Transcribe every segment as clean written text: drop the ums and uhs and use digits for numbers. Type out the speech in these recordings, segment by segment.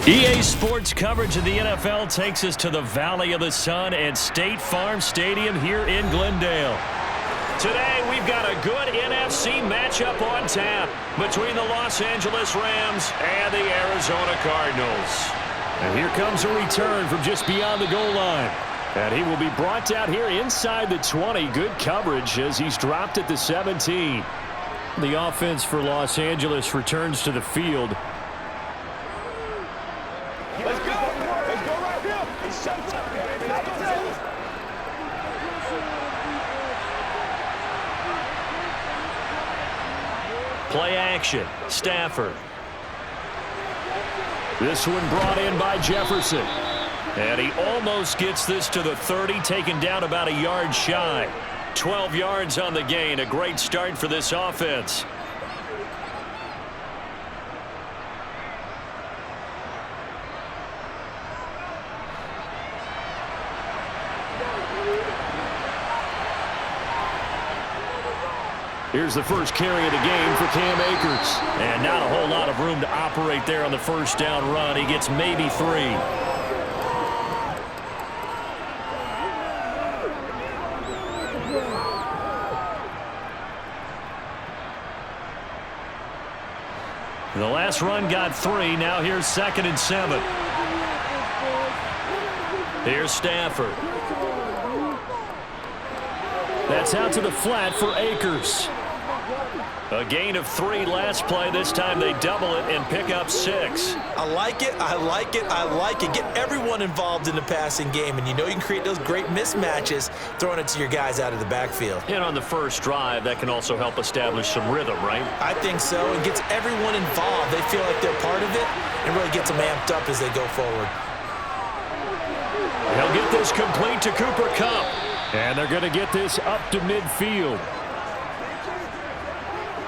EA Sports coverage of the NFL takes us to the Valley of the Sun and State Farm Stadium here in Glendale. Today, we've got a good NFC matchup on tap between the Los Angeles Rams and the Arizona Cardinals. And here comes a return from just beyond the goal line. And he will be brought down here inside the 20. Good coverage as he's dropped at the 17. The offense for Los Angeles returns to the field. Let's go. Let's go right here. Play action. Stafford. This one brought in by Jefferson. And he almost gets this to the 30, taken down about a yard shy. 12 yards on the gain. A great start for this offense. Here's the first carry of the game for Cam Akers. And not a whole lot of room to operate there on the first down run. He gets maybe 3. The last run got 3. Now here's 2nd and 7. Here's Stafford. That's out to the flat for Akers. A gain of 3 last play. This time they double it and pick up 6. I like it. I like it. I like it. Get everyone involved in the passing game. And you know you can create those great mismatches throwing it to your guys out of the backfield. And on the first drive, that can also help establish some rhythm, right? I think so. It gets everyone involved. They feel like they're part of it and really gets them amped up as they go forward. He'll get this complete to Cooper Kupp. And they're going to get this up to midfield.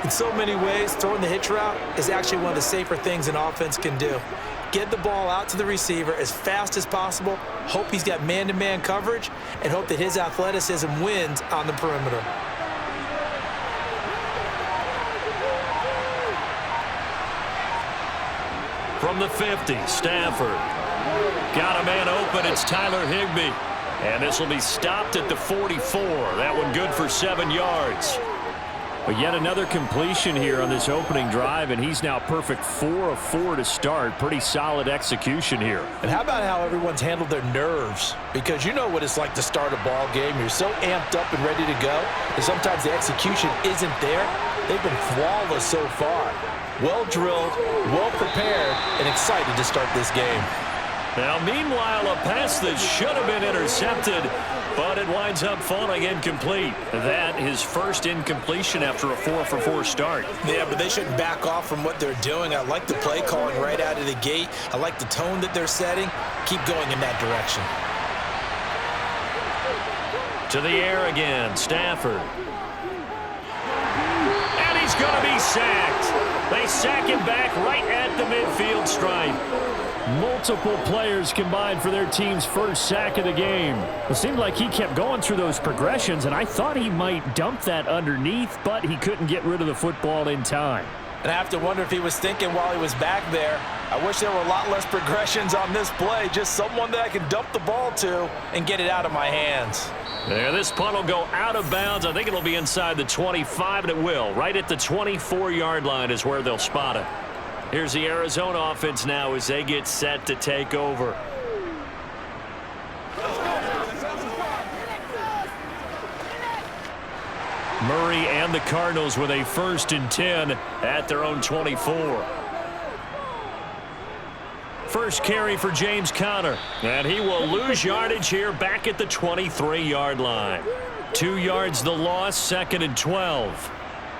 In so many ways, throwing the hitch route is actually one of the safer things an offense can do. Get the ball out to the receiver as fast as possible, hope he's got man-to-man coverage, and hope that his athleticism wins on the perimeter. From the 50, Stafford. Got a man open. It's Tyler Higbee. And this will be stopped at the 44. That one good for 7 yards. But yet another completion here on this opening drive, and he's now perfect 4 of 4 to start. Pretty solid execution here. And how about how everyone's handled their nerves? Because you know what it's like to start a ball game. You're so amped up and ready to go, and sometimes the execution isn't there. They've been flawless so far. Well drilled, well prepared, and excited to start this game. Now, meanwhile, a pass that should have been intercepted, but it winds up falling incomplete. That his first incompletion after a 4-for-4 start. Yeah, but they shouldn't back off from what they're doing. I like the play calling right out of the gate. I like the tone that they're setting. Keep going in that direction. To the air again, Stafford. And he's going to be sacked. They sack him back right at the midfield stripe. Multiple players combined for their team's first sack of the game. It seemed like he kept going through those progressions, and I thought he might dump that underneath, but he couldn't get rid of the football in time. And I have to wonder if he was thinking while he was back there, I wish there were a lot less progressions on this play, just someone that I can dump the ball to and get it out of my hands. There, this punt will go out of bounds. I think it'll be inside the 25, and it will. Right at the 24-yard line is where they'll spot it. Here's the Arizona offense now as they get set to take over. Murray and the Cardinals with a 1st and 10 at their own 24. First carry for James Conner, and he will lose yardage here back at the 23-yard line. 2 yards the loss, 2nd and 12.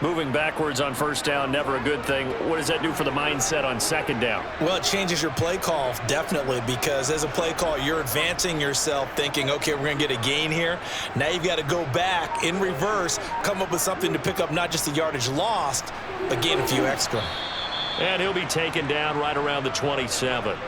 Moving backwards on first down, never a good thing. What does that do for the mindset on 2nd down? Well, it changes your play call, definitely, because as a play call, you're advancing yourself thinking, okay, we're going to get a gain here. Now you've got to go back in reverse, come up with something to pick up not just the yardage lost, but gain a few extra. And he'll be taken down right around the 27.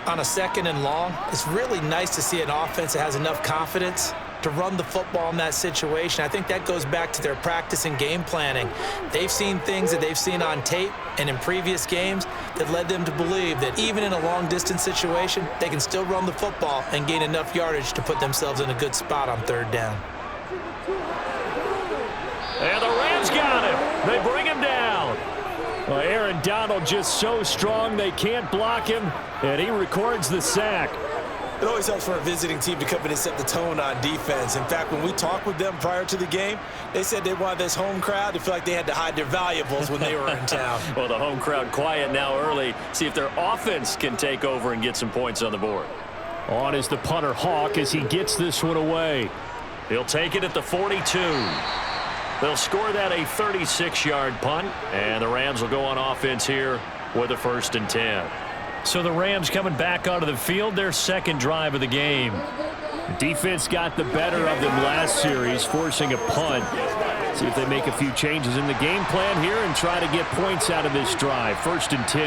On a 2nd and long, it's really nice to see an offense that has enough confidence to run the football in that situation. I think that goes back to their practice and game planning. They've seen things that they've seen on tape and in previous games that led them to believe that even in a long-distance situation, they can still run the football and gain enough yardage to put themselves in a good spot on third down. And the Rams got him. They bring him down. Well, Aaron Donald just so strong they can't block him, and he records the sack. It always helps for a visiting team to come in and set the tone on defense. In fact, when we talked with them prior to the game, they said they wanted this home crowd to feel like they had to hide their valuables when they were in town. Well, the home crowd quiet now early. See if their offense can take over and get some points on the board. On is the punter Hawk as he gets this one away. He'll take it at the 42. They'll score that a 36-yard punt, and the Rams will go on offense here with a 1st and 10. So the Rams coming back onto the field, their second drive of the game. The defense got the better of them last series, forcing a punt. See if they make a few changes in the game plan here and try to get points out of this drive. 1st and 10.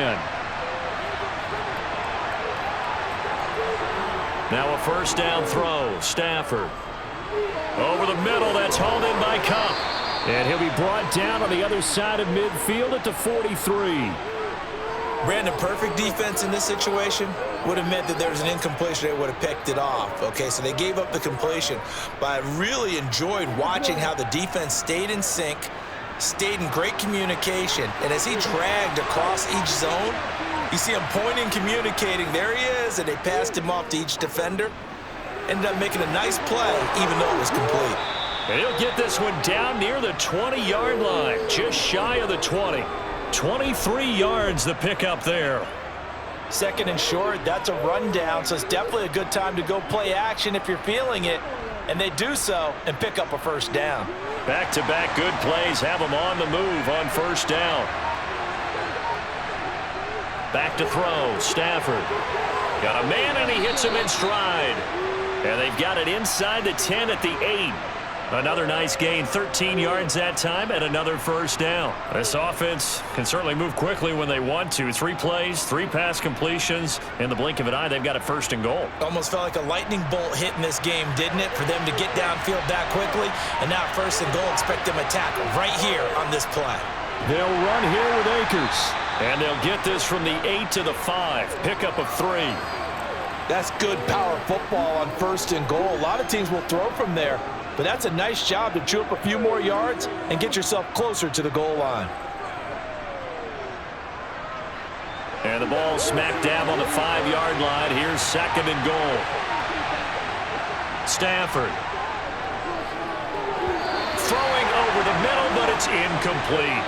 Now a 1st down throw. Stafford. Over the middle, that's hauled in by Cup. And he'll be brought down on the other side of midfield at the 43. Brandon, perfect defense in this situation would have meant that there was an incompletion. They would have picked it off. Okay, so they gave up the completion. But I really enjoyed watching how the defense stayed in sync, stayed in great communication. And as he dragged across each zone, you see him pointing, communicating. There he is, and they passed him off to each defender. Ended up making a nice play, even though it was complete. And he'll get this one down near the 20-yard line, just shy of the 20. 23 yards the pickup there. 2nd and short, that's a rundown, so it's definitely a good time to go play action if you're feeling it. And they do so and pick up a 1st down. Back-to-back good plays have them on the move on 1st down. Back to throw, Stafford. Got a man and he hits him in stride. And they've got it inside the 10 at the 8. Another nice gain, 13 yards that time, and another 1st down. This offense can certainly move quickly when they want to. 3 plays, 3 pass completions. In the blink of an eye, they've got a 1st and goal. Almost felt like a lightning bolt hit in this game, didn't it? For them to get downfield that quickly. And now 1st and goal, expect them to tackle right here on this play. They'll run here with Akers. And they'll get this from the 8 to the 5. Pickup of 3. That's good power football on 1st and goal. A lot of teams will throw from there. But that's a nice job to chew up a few more yards and get yourself closer to the goal line. And the ball smack dab on the 5-yard line. Here's 2nd and goal. Stafford. Throwing over the middle, but it's incomplete.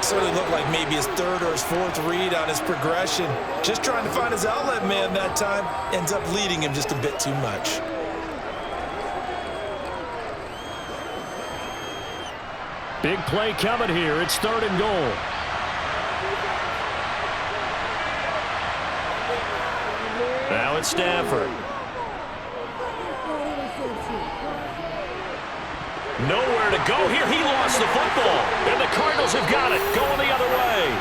Certainly looked like maybe his 3rd or his 4th read on his progression. Just trying to find his outlet man that time. Ends up leading him just a bit too much. Big play coming here. It's 3rd and goal. Now it's Stafford. Nowhere to go here. He lost the football. And the Cardinals have got it. Going the other way.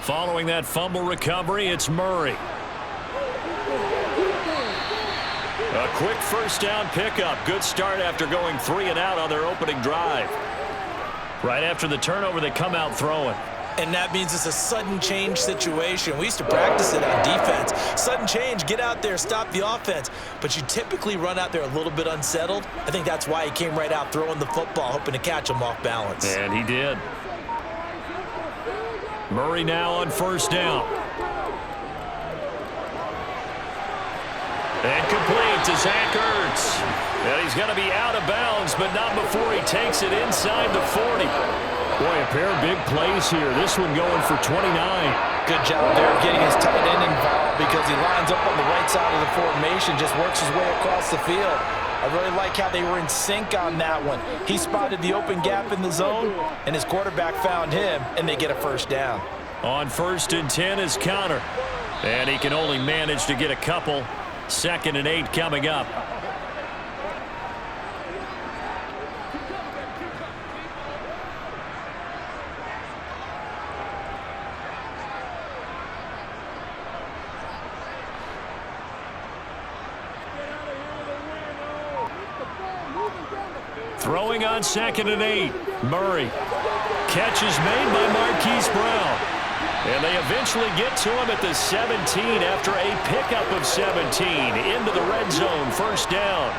Following that fumble recovery, it's Murray. A quick 1st down pickup. Good start after going 3 and out on their opening drive. Right after the turnover, they come out throwing. And that means it's a sudden change situation. We used to practice it on defense. Sudden change, get out there, stop the offense. But you typically run out there a little bit unsettled. I think that's why he came right out throwing the football, hoping to catch him off balance. And he did. Murray now on 1st down. And complete to Zach Ertz. And he's going to be out of bounds, but not before he takes it inside the 40. Boy, a pair of big plays here. This one going for 29. Good job there of getting his tight end involved because he lines up on the right side of the formation, just works his way across the field. I really like how they were in sync on that one. He spotted the open gap in the zone, and his quarterback found him, and they get a 1st down. On 1st and 10 is Connor. And he can only manage to get a couple. 2nd and 8 coming up. Throwing on 2nd and 8. Murray. Catch is made by Marquise Brown. And they eventually get to him at the 17 after a pickup of 17 into the red zone. First down.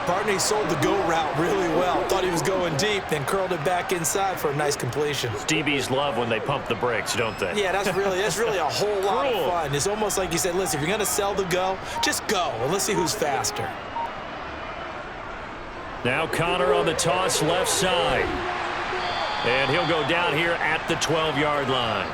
Partner, he sold the go route really well. Thought he was going deep, then curled it back inside for a nice completion. DBs love when they pump the brakes, don't they? Yeah, that's really a whole lot of fun. It's almost like you said, listen, if you're going to sell the go, just go, and let's see who's faster. Now Connor on the toss left side. And he'll go down here at the 12-yard line.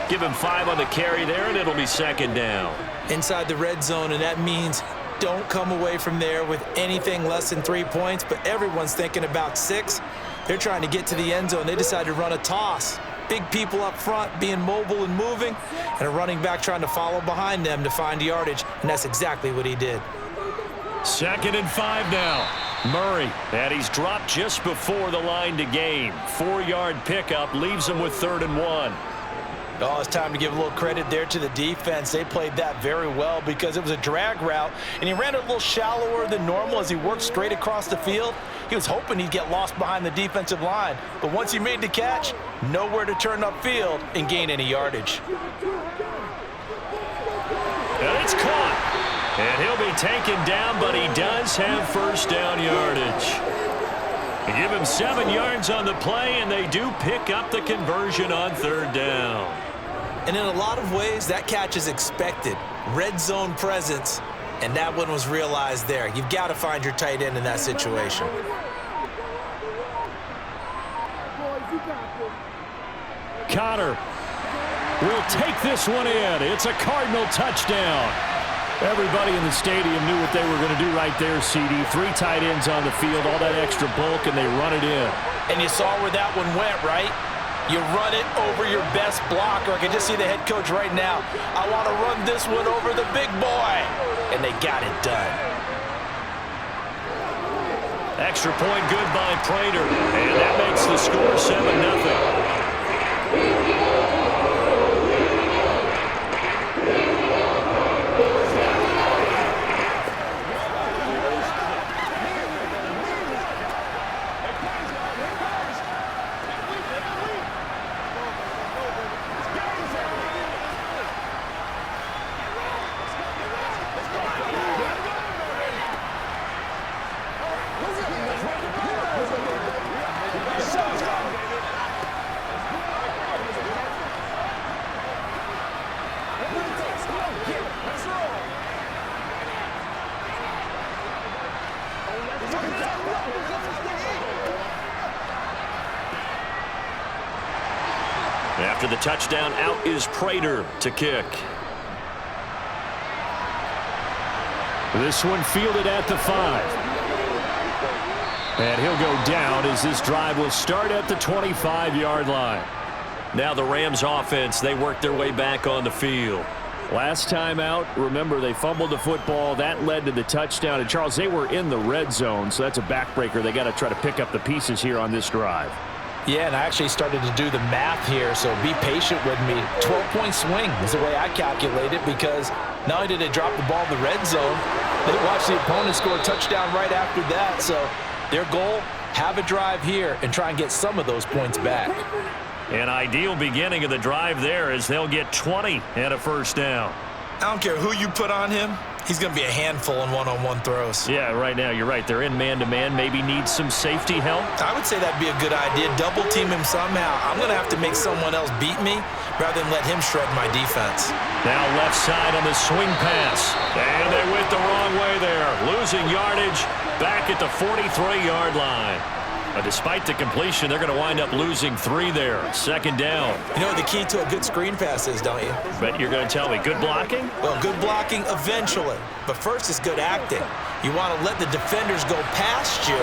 Give him 5 on the carry there, and it'll be 2nd down. Inside the red zone, and that means don't come away from there with anything less than 3 points, but everyone's thinking about 6. They're trying to get to the end zone. They decided to run a toss. Big people up front being mobile and moving, and a running back trying to follow behind them to find yardage, and that's exactly what he did. 2nd and 5 now. Murray, and he's dropped just before the line to gain. 4-yard pickup leaves him with 3rd and 1. Oh, it's time to give a little credit there to the defense. They played that very well because it was a drag route, and he ran it a little shallower than normal as he worked straight across the field. He was hoping he'd get lost behind the defensive line, but once he made the catch, nowhere to turn upfield and gain any yardage. And it's caught. And he'll be taken down, but he does have first down yardage. They give him 7 yards on the play, and they do pick up the conversion on 3rd down. And in a lot of ways, that catch is expected. Red zone presence, and that one was realized there. You've got to find your tight end in that situation. Connor will take this one in. It's a Cardinal touchdown. Everybody in the stadium knew what they were going to do right there, CD. 3 tight ends on the field, all that extra bulk, and they run it in. And you saw where that one went, right? You run it over your best blocker. I can just see the head coach right now. I want to run this one over the big boy. And they got it done. Extra point good by Prater. And that makes the score 7-0. After the touchdown, out is Prater to kick. This one fielded at the 5. And he'll go down as this drive will start at the 25-yard line. Now the Rams offense, they work their way back on the field. Last time out, remember, they fumbled the football. That led to the touchdown. And, Charles, they were in the red zone, so that's a backbreaker. They got to try to pick up the pieces here on this drive. Yeah, and I actually started to do the math here, so be patient with me. 12-point swing is the way I calculate it because not only did they drop the ball in the red zone, they watched the opponent score a touchdown right after that. So their goal, have a drive here and try and get some of those points back. An ideal beginning of the drive there as they'll get 20 and a first down. I don't care who you put on him. He's going to be a handful in one-on-one throws. Yeah, right now, you're right. They're in man-to-man. Maybe need some safety help. I would say that'd be a good idea. Double team him somehow. I'm going to have to make someone else beat me rather than let him shred my defense. Now left side on the swing pass. And they went the wrong way there. Losing yardage back at the 43-yard line. But despite the completion, they're going to wind up losing 3 there. Second down. You know what the key to a good screen pass is, don't you? Bet you're going to tell me. Good blocking? Well, good blocking eventually. But first is good acting. You want to let the defenders go past you,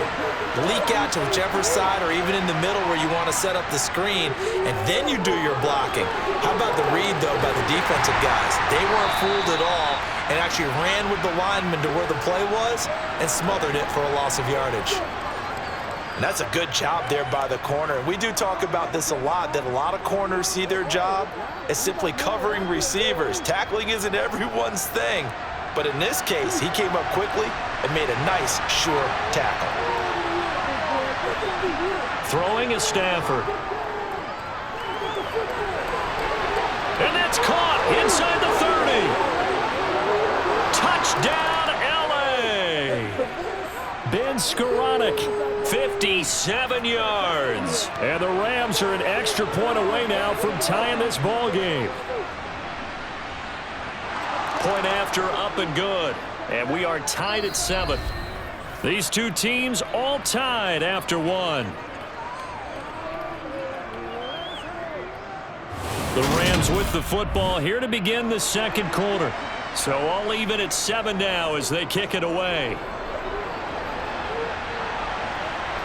leak out to whichever side or even in the middle where you want to set up the screen, and then you do your blocking. How about the read, though, by the defensive guys? They weren't fooled at all and actually ran with the lineman to where the play was and smothered it for a loss of yardage. And that's a good job there by the corner. And we do talk about this a lot, that a lot of corners see their job as simply covering receivers. Tackling isn't everyone's thing. But in this case, he came up quickly and made a nice, sure tackle. Throwing is Stafford. And that's caught inside the 30. Touchdown, L.A. Ben Skoranek, 57 yards. And the Rams are an extra point away now from tying this ball game. Point after, up and good. And we are tied at 7. These two teams all tied after 1. The Rams with the football here to begin the second quarter. So all even at 7 now as they kick it away.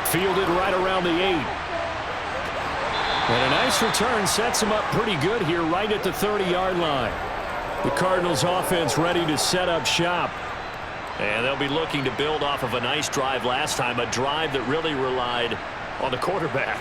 Fielded right around the 8. And a nice return sets him up pretty good here right at the 30-yard line. The Cardinals offense ready to set up shop. And they'll be looking to build off of a nice drive last time, a drive that really relied on the quarterback.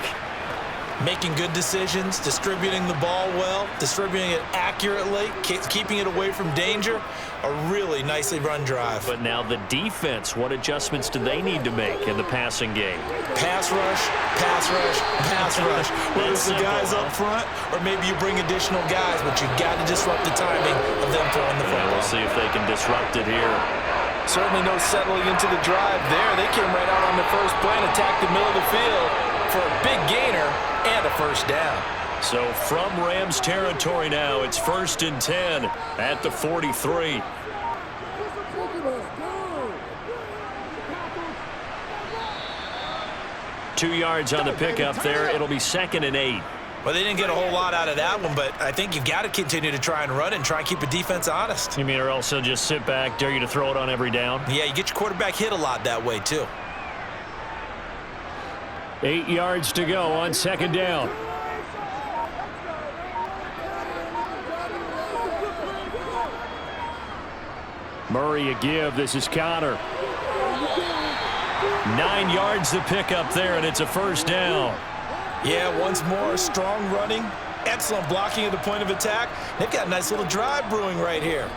Making good decisions, distributing the ball well, distributing it accurately, keeping it away from danger. A really nicely run drive. But now the defense, what adjustments do they need to make in the passing game? Pass rush, pass rush, pass rush. Whether it's the guys up front or maybe you bring additional guys, but you got to disrupt the timing of them throwing the football. We'll see if they can disrupt it here. Certainly no settling into the drive there. They came right out on the first play and attacked the middle of the field for a big gainer and a first down. So from Rams territory now, it's 1st and 10 at the 43. Two yards on the pickup there. It'll be 2nd and 8. Well, they didn't get a whole lot out of that one, but I think you've got to continue to try and run and try and keep the defense honest. You mean or else they'll just sit back, dare you to throw it on every down? Yeah, you get your quarterback hit a lot that way, too. 8 yards to go on 2nd down. Murray a give. This is Connor. 9 yards to pick up there, and it's a first down. Yeah, once more, strong running, excellent blocking at the point of attack. They've got a nice little drive brewing right here.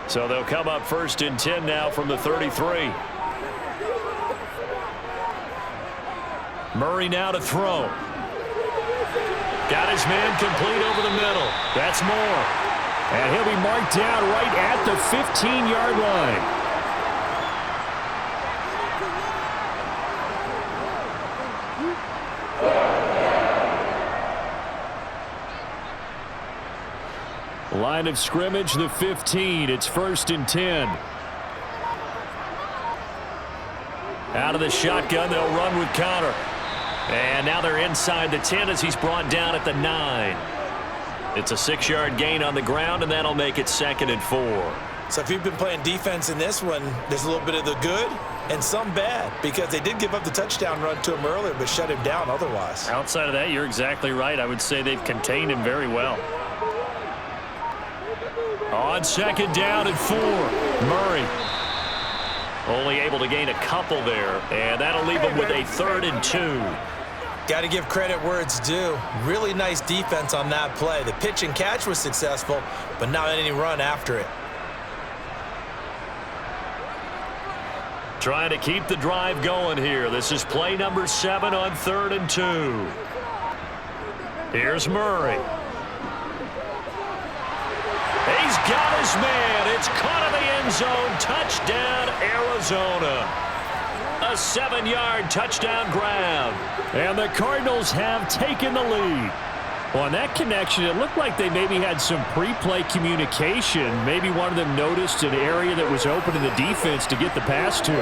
So they'll come up 1st and 10 now from the 33. Murray now to throw. Got his man complete over the middle. That's Moore. And he'll be marked down right at the 15-yard line. Line of scrimmage, the 15. It's 1st and 10. Out of the shotgun, they'll run with Connor. And now they're inside the 10 as he's brought down at the 9. It's a 6-yard gain on the ground, and that'll make it 2nd and 4. So if you've been playing defense in this one, there's a little bit of the good and some bad, because they did give up the touchdown run to him earlier, but shut him down otherwise. Outside of that, you're exactly right. I would say they've contained him very well. On 2nd down and 4, Murray. Only able to gain a couple there, and that'll leave him with a 3rd and 2. Got to give credit where it's due. Really nice defense on that play. The pitch and catch was successful, but not any run after it. Trying to keep the drive going here. This is play number 7 on 3rd and 2. Here's Murray. He's got his man. It's caught in the end zone. Touchdown, Arizona. A 7-yard touchdown grab. And the Cardinals have taken the lead. Well, on that connection, it looked like they maybe had some pre-play communication. Maybe one of them noticed an area that was open in the defense to get the pass to.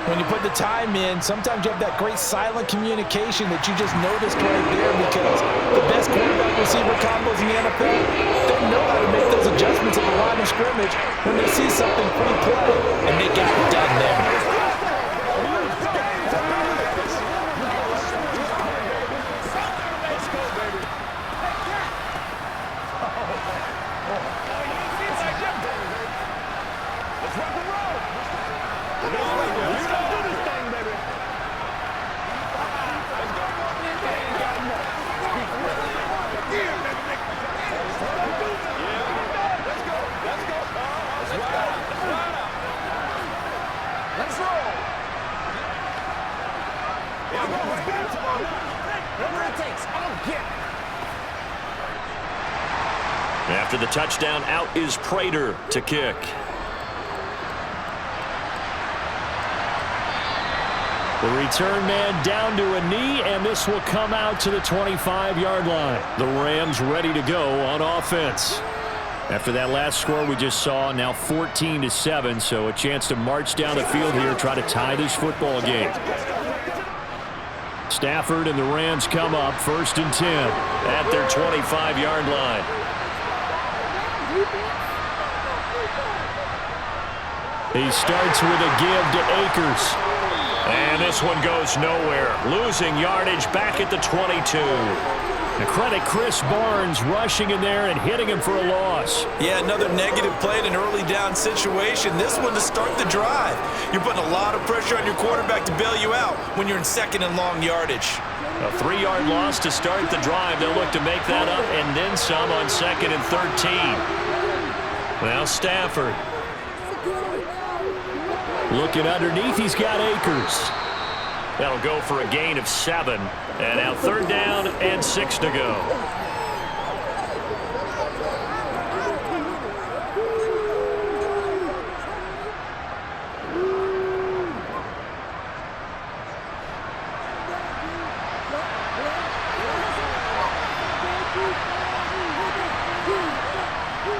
When you put the time in, sometimes you have that great silent communication that you just noticed right there, because the best quarterback receiver combos in the NFL, they know how to make those adjustments at the line of scrimmage when they see something pre-play, and they got it done there. Whatever it takes, I'll get it. After the touchdown, out is Prater to kick. The return man down to a knee, and this will come out to the 25-yard line. The Rams ready to go on offense. After that last score we just saw, now 14-7, so a chance to march down the field here, try to tie this football game. Stafford and the Rams come up 1st and 10 at their 25-yard line. He starts with a give to Akers. And this one goes nowhere. Losing yardage back at the 22. And credit Chris Barnes rushing in there and hitting him for a loss. Yeah, another negative play in an early down situation. This one to start the drive. You're putting a lot of pressure on your quarterback to bail you out when you're in 2nd and long yardage. A 3-yard loss to start the drive. They'll look to make that up and then some on 2nd and 13. Now Stafford. Looking underneath, he's got Akers. That'll go for a gain of 7. And now 3rd down and 6 to go.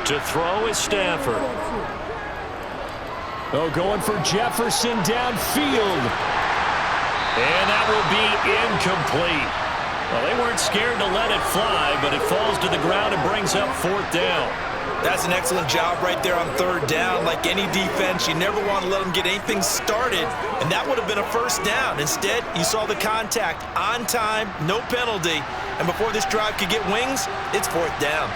To throw is Stafford. Oh, going for Jefferson downfield. And that will be incomplete. Well, they weren't scared to let it fly, but it falls to the ground and brings up 4th down. That's an excellent job right there on 3rd down. Like any defense, you never want to let them get anything started, and that would have been a 1st down. Instead, you saw the contact on time, no penalty, and before this drive could get wings, it's 4th down.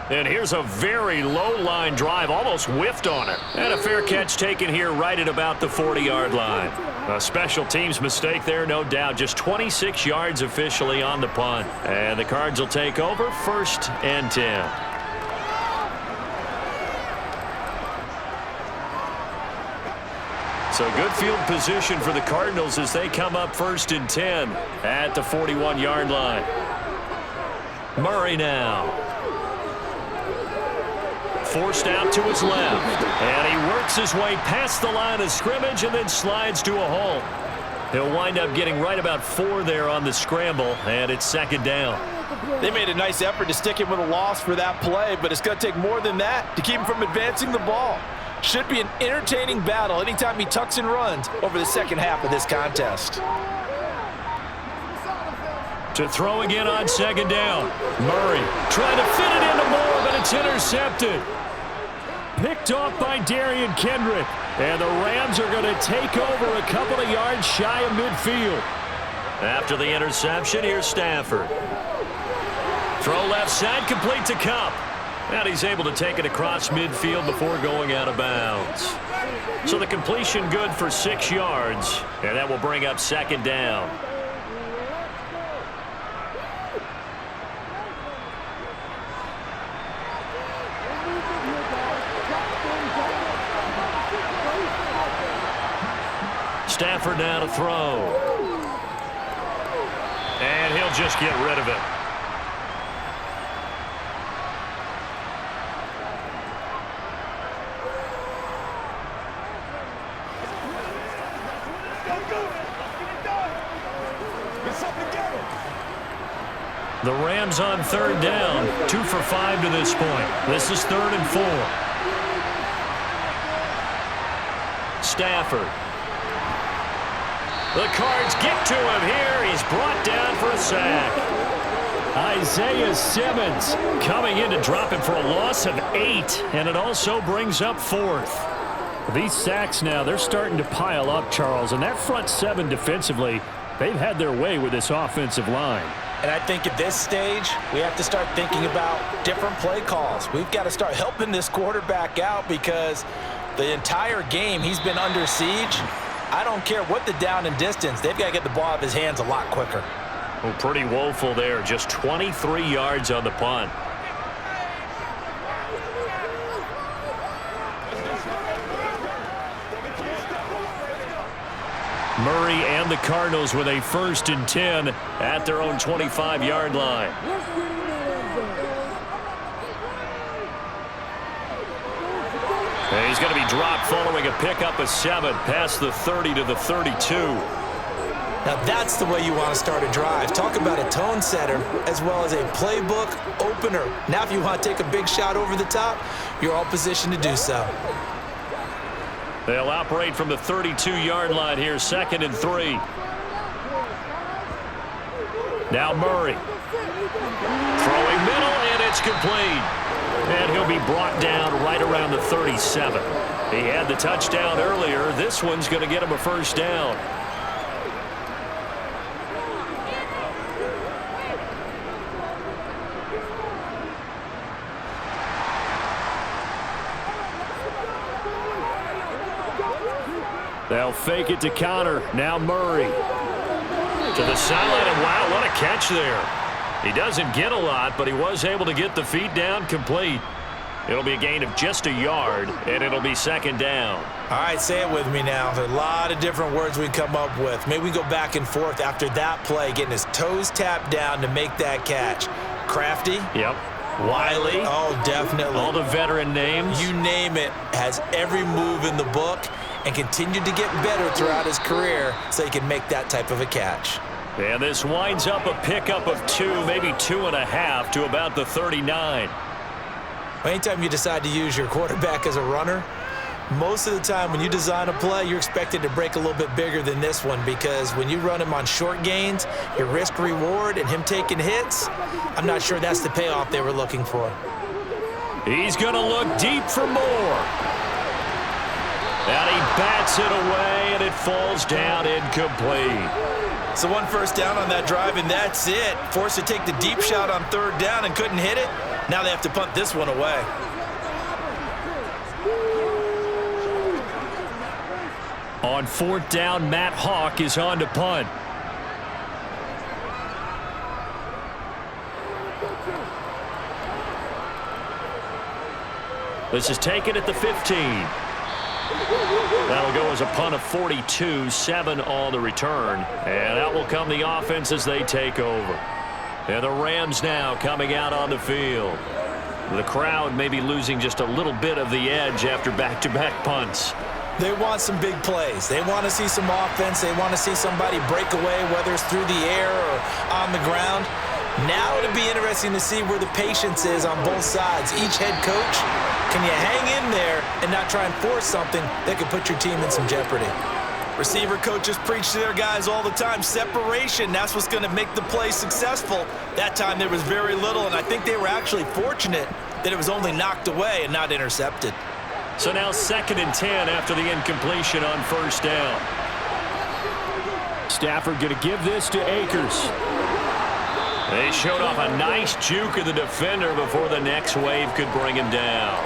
And here's a very low-line drive, almost whiffed on it. And a fair catch taken here right at about the 40-yard line. A special teams mistake there, no doubt. Just 26 yards officially on the punt. And the Cards will take over 1st and 10. So good field position for the Cardinals as they come up 1st and 10 at the 41-yard line. Murray now. Forced out to his left. And he works his way past the line of scrimmage and then slides to a halt. He'll wind up getting right about 4 there on the scramble, and it's 2nd down. They made a nice effort to stick him with a loss for that play, but it's going to take more than that to keep him from advancing the ball. Should be an entertaining battle anytime he tucks and runs over the second half of this contest. To throw again on 2nd down. Murray trying to fit it into Moore, but it's intercepted. Picked off by Darian Kendrick. And the Rams are going to take over a couple of yards shy of midfield. After the interception, here's Stafford. Throw left side, complete to Kupp. And he's able to take it across midfield before going out of bounds. So the completion good for 6 yards. And that will bring up 2nd down. Stafford now to throw. And he'll just get rid of it. The Rams on 3rd down, 2 for 5 to this point. This is 3rd and 4. Stafford. The Cards get to him here. He's brought down for a sack. Isaiah Simmons coming in to drop him for a loss of 8, and it also brings up 4th. These sacks now, they're starting to pile up, Charles, and that front 7 defensively, they've had their way with this offensive line. And I think at this stage, we have to start thinking about different play calls. We've got to start helping this quarterback out because the entire game he's been under siege. I don't care what the down and distance. They've got to get the ball out of his hands a lot quicker. Well, pretty woeful there. Just 23 yards on the punt. Murray and the Cardinals with a 1st and 10 at their own 25-yard line. And he's going to be dropped following a pickup of 7 past the 30 to the 32. Now that's the way you want to start a drive. Talk about a tone setter as well as a playbook opener. Now if you want to take a big shot over the top, you're all positioned to do so. They'll operate from the 32-yard line here, 2nd and 3. Now Murray. Throwing middle, and it's complete. And he'll be brought down right around the 37. He had the touchdown earlier. This one's going to get him a 1st down. They'll fake it to Connor. Now Murray. To the sideline, and wow, what a catch there. He doesn't get a lot, but he was able to get the feet down complete. It'll be a gain of just a yard, and it'll be 2nd down. All right, say it with me now. There's a lot of different words we come up with. Maybe we go back and forth after that play, getting his toes tapped down to make that catch. Crafty? Yep. Wiley? Oh, definitely. All the veteran names? You name it. Has every move in the book and continued to get better throughout his career so he can make that type of a catch. And this winds up a pickup of 2, maybe 2.5 to about the 39. Anytime you decide to use your quarterback as a runner, most of the time when you design a play, you're expected to break a little bit bigger than this one, because when you run him on short gains, your risk-reward and him taking hits, I'm not sure that's the payoff they were looking for. He's going to look deep for more. And he bats it away, and it falls down incomplete. So 1 1st down on that drive, and that's it. Forced to take the deep shot on 3rd down and couldn't hit it. Now they have to punt this one away. On 4th down, Matt Hawk is on to punt. This is taken at the 15. That'll go as a punt of 42, 7 on the return. And out will come the offense as they take over. And the Rams now coming out on the field. The crowd may be losing just a little bit of the edge after back-to-back punts. They want some big plays. They want to see some offense. They want to see somebody break away, whether it's through the air or on the ground. Now it'll be interesting to see where the patience is on both sides. Each head coach, can you hang in there and not try and force something that could put your team in some jeopardy? Receiver coaches preach to their guys all the time. Separation, that's what's going to make the play successful. That time there was very little, and I think they were actually fortunate that it was only knocked away and not intercepted. So now 2nd and 10 after the incompletion on 1st down. Stafford going to give this to Akers. They showed off a nice juke of the defender before the next wave could bring him down.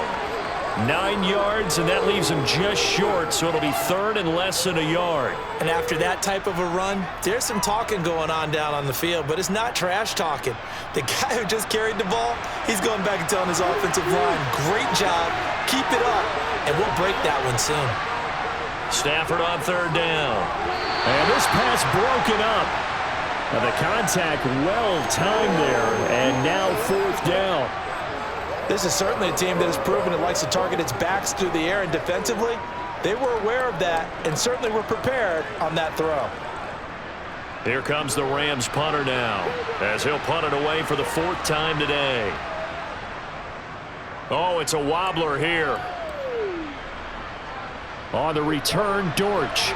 9 yards, and that leaves him just short, so it'll be 3rd and less than a yard. And after that type of a run, there's some talking going on down on the field, but it's not trash talking. The guy who just carried the ball, he's going back and telling his offensive line, great job, keep it up, and we'll break that one soon. Stafford on 3rd down. And this pass broken up. And the contact well-timed there, and now 4th down. This is certainly a team that has proven it likes to target its backs through the air, and defensively, they were aware of that and certainly were prepared on that throw. Here comes the Rams punter now, as he'll punt it away for the 4th time today. Oh, it's a wobbler here. On the return, Dortch.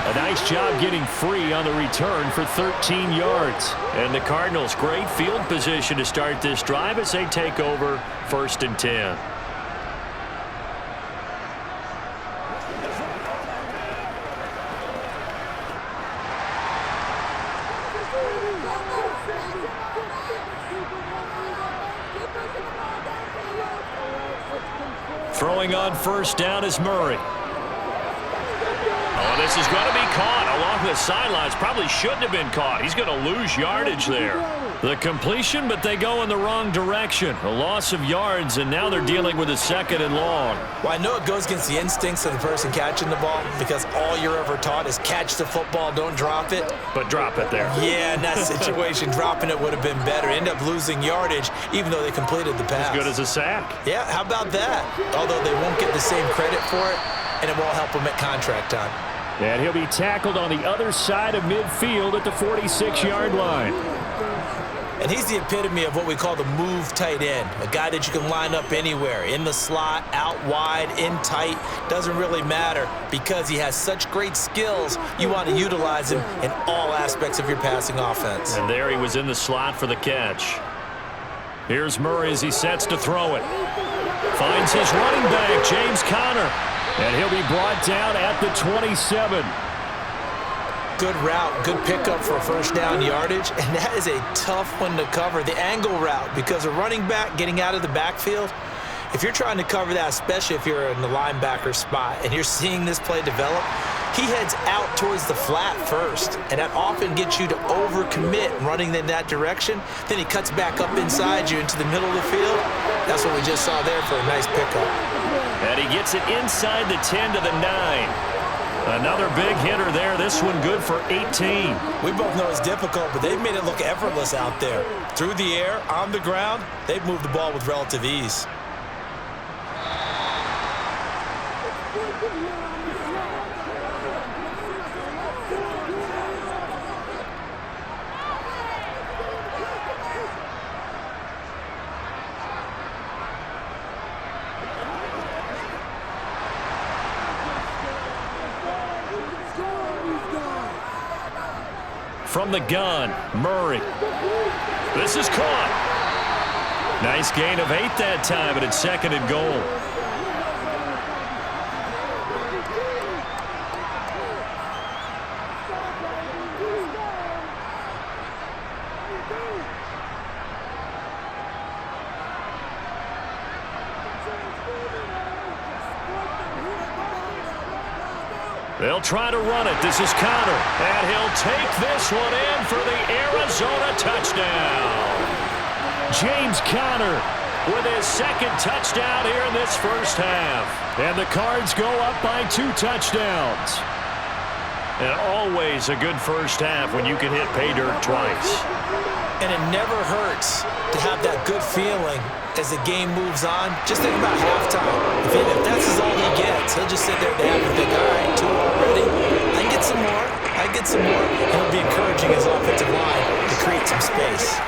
A nice job getting free on the return for 13 yards. And the Cardinals, great field position to start this drive as they take over 1st and 10. Throwing on 1st down is Murray. Oh, this is going to be caught along the sidelines. Probably shouldn't have been caught. He's going to lose yardage there. The completion, but they go in the wrong direction. A loss of yards, and now they're dealing with a 2nd and long. Well, I know it goes against the instincts of the person catching the ball because all you're ever taught is catch the football, don't drop it. But drop it there. Yeah, in that situation, dropping it would have been better. End up losing yardage, even though they completed the pass. As good as a sack. Yeah, how about that? Although they won't get the same credit for it, and it won't help them at contract time. And he'll be tackled on the other side of midfield at the 46-yard line. And he's the epitome of what we call the move tight end, a guy that you can line up anywhere, in the slot, out wide, in tight, doesn't really matter because he has such great skills. You want to utilize him in all aspects of your passing offense. And there he was in the slot for the catch. Here's Murray as he sets to throw it. Finds his running back, James Conner, and he'll be brought down at the 27. Good route, good pickup for first down yardage, and that is a tough one to cover, the angle route, because a running back getting out of the backfield, if you're trying to cover that, especially if you're in the linebacker spot and you're seeing this play develop, he heads out towards the flat first, and that often gets you to overcommit running in that direction. Then he cuts back up inside you into the middle of the field. That's what we just saw there for a nice pickup. And he gets it inside the 10 to the 9. Another big hitter there. This one good for 18. We both know it's difficult, but they've made it look effortless out there. Through the air, on the ground, they've moved the ball with relative ease. From the gun, Murray. This is caught. Nice gain of 8 that time, but it's 2nd and goal. They'll try to run it. This is Conner. And he'll take this one in for the Arizona touchdown. James Conner with his 2nd touchdown here in this first half. And the Cards go up by 2 touchdowns. And always a good first half when you can hit pay dirt twice. And it never hurts to have that good feeling as the game moves on. Just think about halftime. If that's all he gets, he'll just sit there at the half and think, all right, 2 already. I can get some more. I get some more. And he'll be encouraging his offensive line to create some space.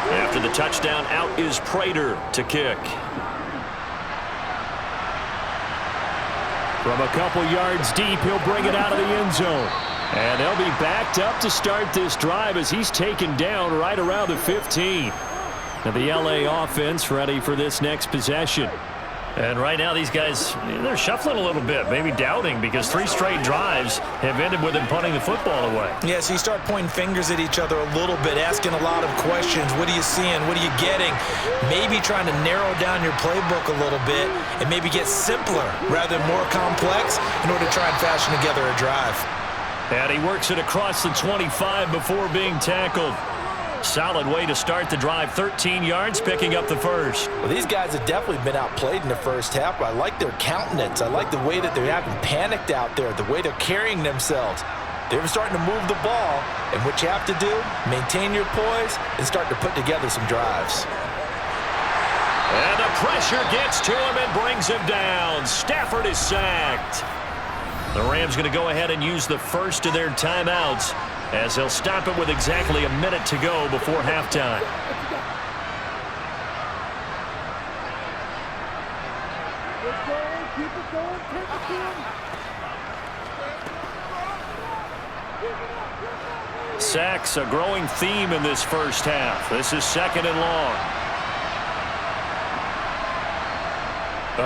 After the touchdown, out is Prater to kick. From a couple yards deep, he'll bring it out of the end zone. And they'll be backed up to start this drive as he's taken down right around the 15. And the LA offense ready for this next possession. And right now these guys, they're shuffling a little bit, maybe doubting, because 3 straight drives have ended with them punting the football away. Yeah, so you start pointing fingers at each other a little bit, asking a lot of questions. What are you seeing? What are you getting? Maybe trying to narrow down your playbook a little bit and maybe get simpler rather than more complex in order to try and fashion together a drive. And he works it across the 25 before being tackled. Solid way to start the drive. 13 yards, picking up the first. Well, these guys have definitely been outplayed in the first half, but I like their countenance. I like the way that they're having panicked out there, the way they're carrying themselves. They're starting to move the ball, and what you have to do, maintain your poise and start to put together some drives. And the pressure gets to him and brings him down. Stafford is sacked. The Rams going to go ahead and use the first of their timeouts, as they'll stop it with exactly a minute to go before halftime. Let's go. Sacks, a growing theme in this first half. This is 2nd and long.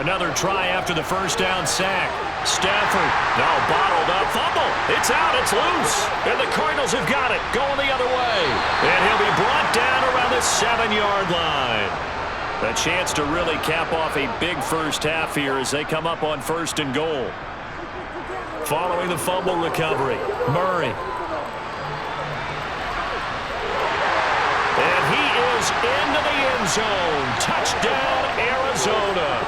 Another try after the first down sack. Stafford, now bottled up, fumble. It's out, it's loose. And the Cardinals have got it, going the other way. And he'll be brought down around the 7-yard line. A chance to really cap off a big first half here as they come up on 1st and goal. Following the fumble recovery, Murray. And he is into the end zone. Touchdown, Arizona.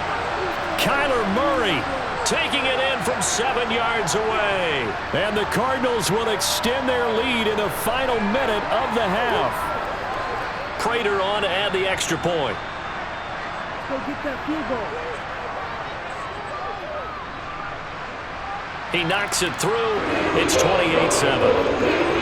Kyler Murray taking it in from 7 yards away. And the Cardinals will extend their lead in the final minute of the half. Prater on to add the extra point. Go get that field goal. He knocks it through. It's 28-7.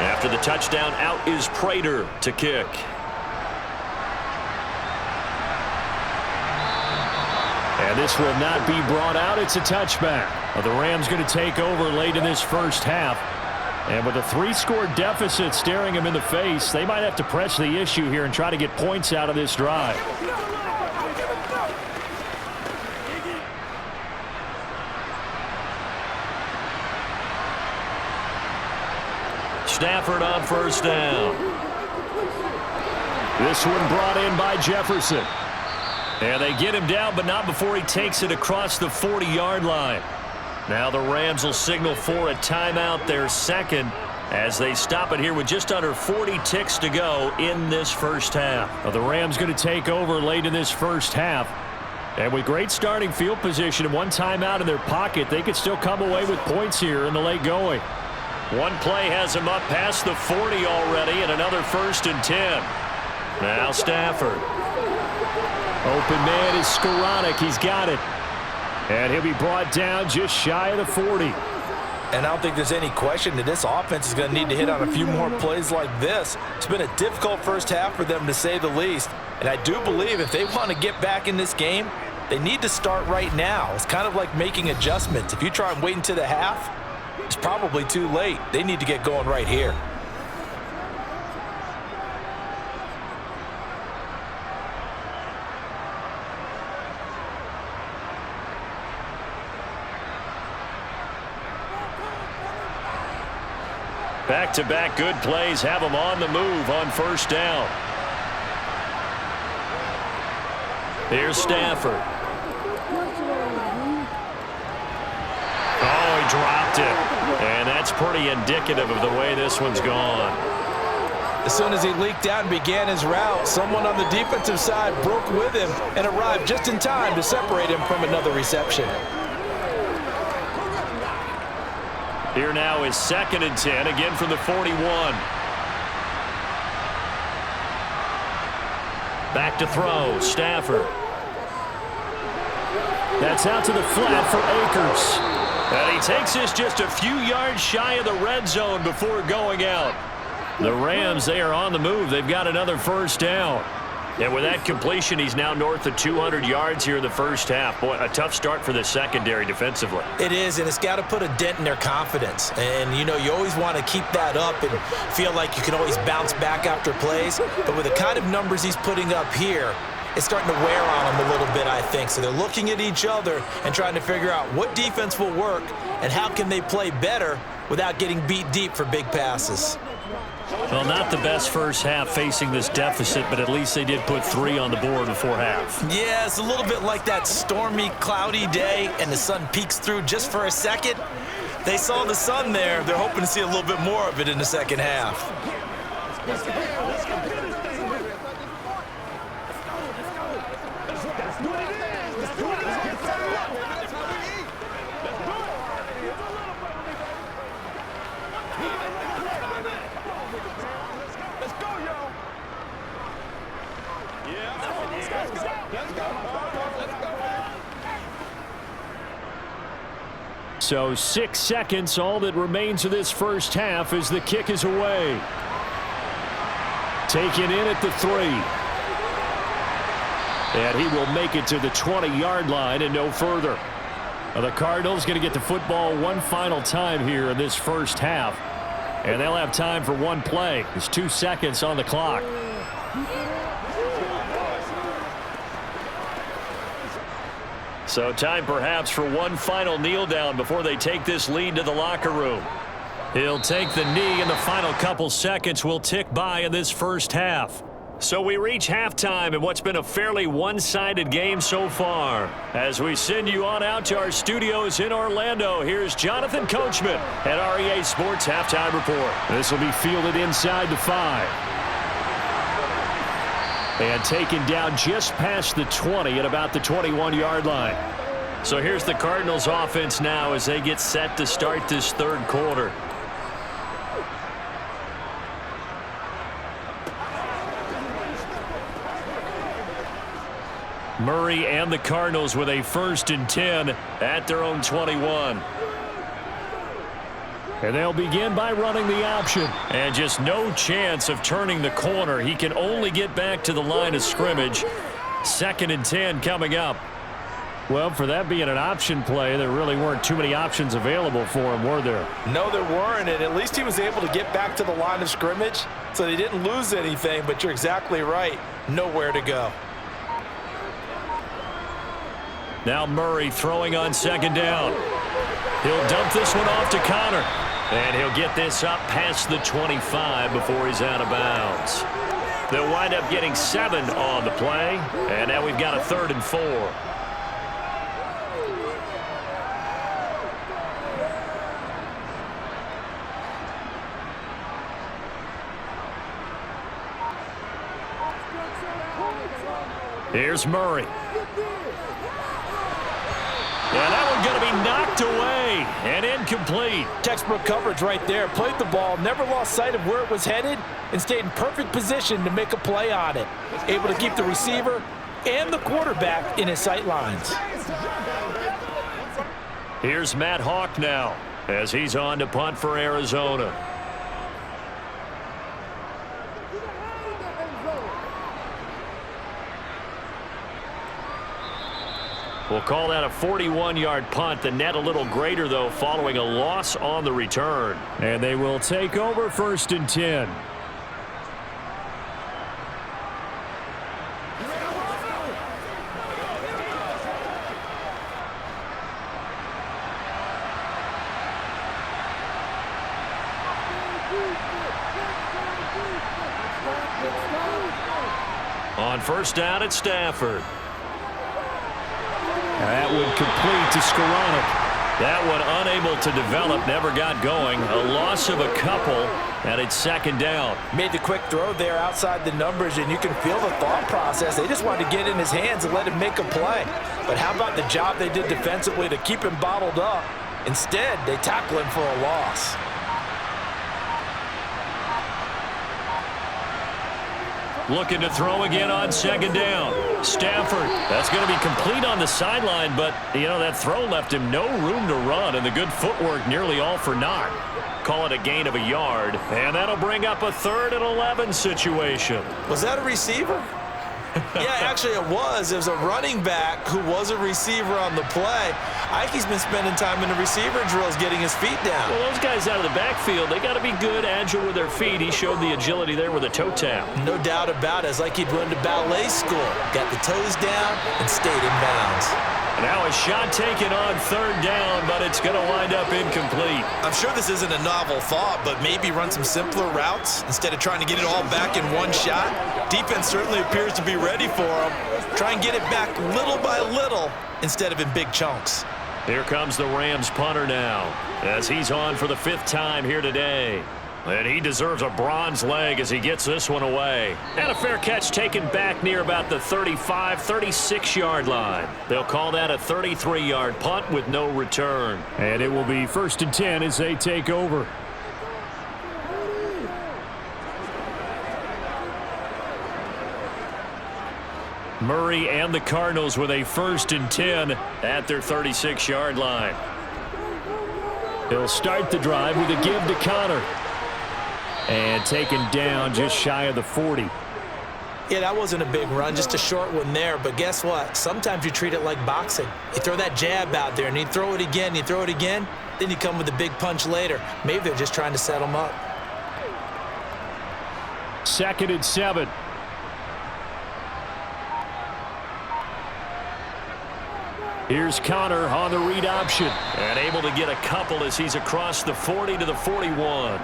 After the touchdown, out is Prater to kick. And this will not be brought out. It's a touchback. The Rams going to take over late in this first half. And with a 3-score deficit staring them in the face, they might have to press the issue here and try to get points out of this drive. Stafford on 1st down. This one brought in by Jefferson. And they get him down, but not before he takes it across the 40-yard line. Now the Rams will signal for a timeout, their 2nd, as they stop it here with just under 40 ticks to go in this first half. Now the Rams going to take over late in this first half. And with great starting field position and one timeout in their pocket, they could still come away with points here in the late going. One play has him up past the 40 already, and another 1st and 10. Now Stafford. Open man is Skoranek. He's got it. And he'll be brought down just shy of the 40. And I don't think there's any question that this offense is going to need to hit on a few more plays like this. It's been a difficult first half for them, to say the least. And I do believe if they want to get back in this game, they need to start right now. It's kind of like making adjustments. If you try and wait until the half, it's probably too late. They need to get going right here. Back-to-back good plays have them on the move on 1st down. Here's Stafford. Oh, he dropped it. And that's pretty indicative of the way this one's gone. As soon as he leaked out and began his route, someone on the defensive side broke with him and arrived just in time to separate him from another reception. Here now is 2nd and 10, again from the 41. Back to throw, Stafford. That's out to the flat for Akers. And he takes this just a few yards shy of the red zone before going out. The Rams, they are on the move. They've got another 1st down. And with that completion, he's now north of 200 yards here in the first half. Boy, a tough start for the secondary defensively. It is, and it's got to put a dent in their confidence. And, you know, you always want to keep that up and feel like you can always bounce back after plays. But with the kind of numbers he's putting up here, it's starting to wear on them a little bit, I think. So they're looking at each other and trying to figure out what defense will work and how can they play better without getting beat deep for big passes. Well, not the best first half facing this deficit, but at least they did put 3 on the board before half. Yeah, it's a little bit like that stormy, cloudy day, and the sun peeks through just for a second. They saw the sun there. They're hoping to see a little bit more of it in the second half. So 6 seconds, all that remains of this first half as the kick is away. Taken in at the 3. And he will make it to the 20-yard line and no further. Now the Cardinals going to get the football one final time here in this first half. And they'll have time for one play. There's 2 seconds on the clock. So time perhaps for one final kneel down before they take this lead to the locker room. He'll take the knee, and the final couple seconds will tick by in this first half. So we reach halftime in what's been a fairly one-sided game so far. As we send you on out to our studios in Orlando, here's Jonathan Coachman at REA Sports Halftime Report. This will be fielded inside the 5. And taken down just past the 20 at about the 21-yard line. So here's the Cardinals offense now as they get set to start this third quarter. Murray and the Cardinals with a 1st and 10 at their own 21. And they'll begin by running the option. And just no chance of turning the corner. He can only get back to the line of scrimmage. 2nd and 10 coming up. Well, for that being an option play, there really weren't too many options available for him, were there? No, there weren't, and at least he was able to get back to the line of scrimmage, so they didn't lose anything, but you're exactly right. Nowhere to go. Now Murray throwing on 2nd down. He'll dump this one off to Connor. And he'll get this up past the 25 before he's out of bounds. They'll wind up getting 7 on the play. And now we've got a 3rd and 4. Here's Murray. And that one's going to be knocked away and incomplete. Textbook coverage right there. Played the ball, never lost sight of where it was headed, and stayed in perfect position to make a play on it. Able to keep the receiver and the quarterback in his sight lines. Here's Matt Hawk now as he's on to punt for Arizona. We'll call that a 41-yard punt. The net a little greater, though, following a loss on the return. And they will take over 1st and 10. On 1st down at Stafford. That would complete to Skoranek. That one unable to develop, never got going. A loss of a couple, and it's 2nd down. Made the quick throw there outside the numbers, and you can feel the thought process. They just wanted to get in his hands and let him make a play. But how about the job they did defensively to keep him bottled up? Instead, they tackle him for a loss. Looking to throw again on 2nd down. Stafford, that's going to be complete on the sideline, but, you know, that throw left him no room to run, and the good footwork nearly all for naught. Call it a gain of a yard, and that'll bring up a 3rd and 11 situation. Was that a receiver? Yeah, actually it was. It was a running back who was a receiver on the play. Ikey's been spending time in the receiver drills getting his feet down. Well, those guys out of the backfield, they got to be good, agile with their feet. He showed the agility there with a toe tap. No doubt about it. It's like he'd run to ballet school. Got the toes down and stayed in bounds. Now a shot taken on third down, but it's going to wind up incomplete. I'm sure this isn't a novel thought, but maybe run some simpler routes instead of trying to get it all back in one shot. Defense certainly appears to be ready for him. Try and get it back little by little instead of in big chunks. Here comes the Rams punter now as he's on for the 5th time here today. And he deserves a bronze leg as he gets this one away. And a fair catch taken back near about the 35, 36-yard line. They'll call that a 33-yard punt with no return. And it will be 1st and 10 as they take over. Murray and the Cardinals with a 1st and 10 at their 36-yard line. He'll start the drive with a give to Connor. And taken down just shy of the 40. Yeah, that wasn't a big run, just a short one there. But guess what? Sometimes you treat it like boxing. You throw that jab out there, and you throw it again, you throw it again, then you come with a big punch later. Maybe they're just trying to set him up. 2nd and 7. Here's Connor on the read option. And able to get a couple as he's across the 40 to the 41.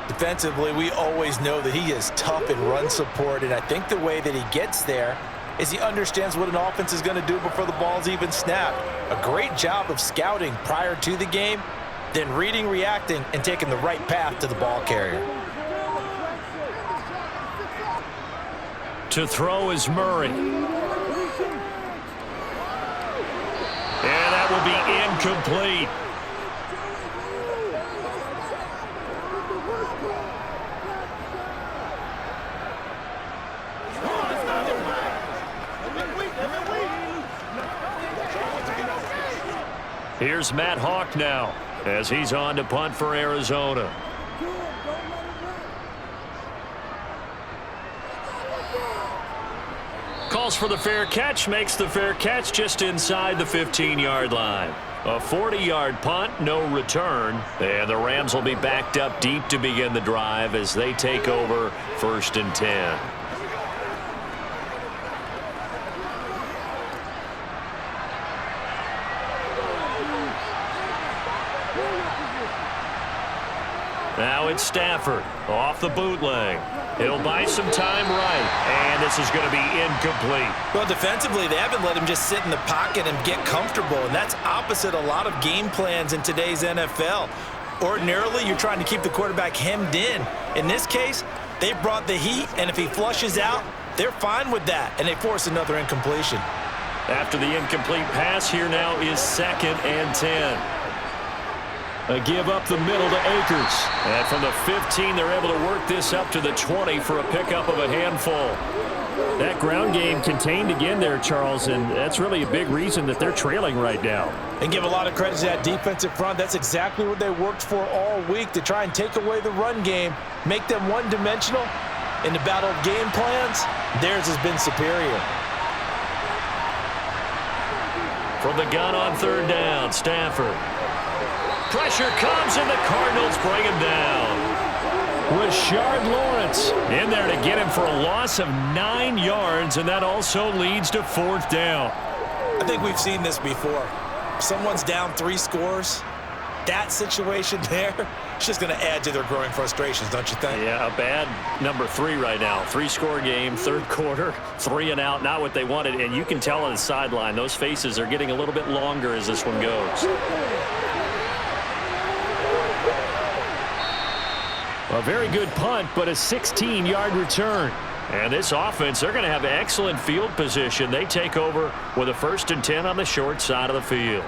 Defensively, we always know that he is tough in run support, and I think the way that he gets there is he understands what an offense is going to do before the ball's even snapped. A great job of scouting prior to the game, then reading, reacting, and taking the right path to the ball carrier. To throw is Murray. And that will be incomplete. Here's Matt Hawk now as he's on to punt for Arizona. Calls for the fair catch, makes the fair catch just inside the 15-yard line. A 40-yard punt, no return. And the Rams will be backed up deep to begin the drive as they take over 1st and 10. Now it's Stafford off the bootleg. He'll buy some time right, and this is going to be incomplete. Well, defensively, they haven't let him just sit in the pocket and get comfortable, and that's opposite a lot of game plans in today's NFL. Ordinarily, you're trying to keep the quarterback hemmed in. In this case, they brought the heat, and if he flushes out, they're fine with that, and they force another incompletion. After the incomplete pass, here now is 2nd and 10. A give up the middle to Akers. And from the 15, they're able to work this up to the 20 for a pickup of a handful. That ground game contained again there, Charles, and that's really a big reason that they're trailing right now. And give a lot of credit to that defensive front. That's exactly what they worked for all week, to try and take away the run game, make them one-dimensional. In the battle of game plans, theirs has been superior. From the gun on 3rd down, Stafford. Pressure comes, and the Cardinals bring him down. Rashard Lawrence in there to get him for a loss of 9 yards, and that also leads to 4th down. I think we've seen this before. Someone's down 3 scores. That situation there, it's just going to add to their growing frustrations, don't you think? Yeah, a bad number 3 right now. 3-score game, 3rd quarter, 3 and out, not what they wanted. And you can tell on the sideline, those faces are getting a little bit longer as this one goes. A very good punt, but a 16-yard return. And this offense, they're going to have excellent field position. They take over with a 1st and 10 on the short side of the field.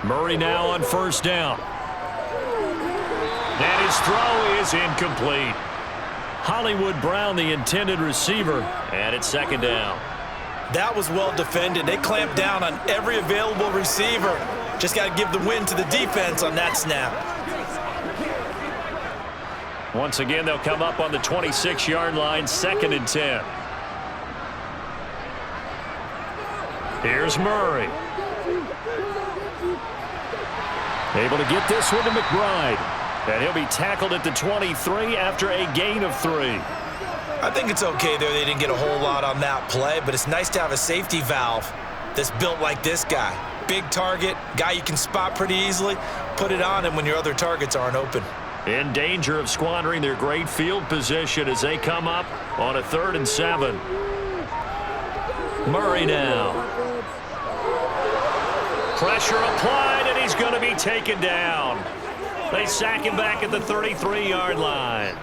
Murray now on 1st down. And his throw is incomplete. Hollywood Brown, the intended receiver, and it's 2nd down. That was well defended. They clamped down on every available receiver. Just got to give the win to the defense on that snap. Once again, they'll come up on the 26-yard line, 2nd and 10. Here's Murray. Able to get this one to McBride. And he'll be tackled at the 23 after a gain of 3. I think it's okay there. They didn't get a whole lot on that play, but it's nice to have a safety valve that's built like this guy. Big target, guy you can spot pretty easily. Put it on him when your other targets aren't open. In danger of squandering their great field position as they come up on a 3rd and 7. Murray now. Pressure applied, and he's going to be taken down. They sack him back at the 33-yard line.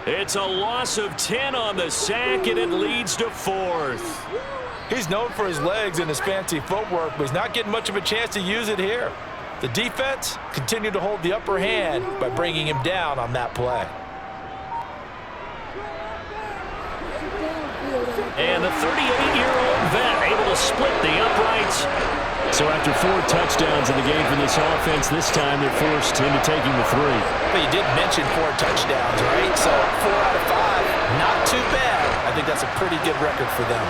It's a loss of 10 on the sack, and it leads to 4th. He's known for his legs and his fancy footwork, but he's not getting much of a chance to use it here. The defense continued to hold the upper hand by bringing him down on that play. And the 38-year-old vet able to split the uprights. So after 4 touchdowns in the game for this offense, this time they're forced into taking the 3. But you did mention 4 touchdowns, right? So 4 out of 5, not too bad. I think that's a pretty good record for them.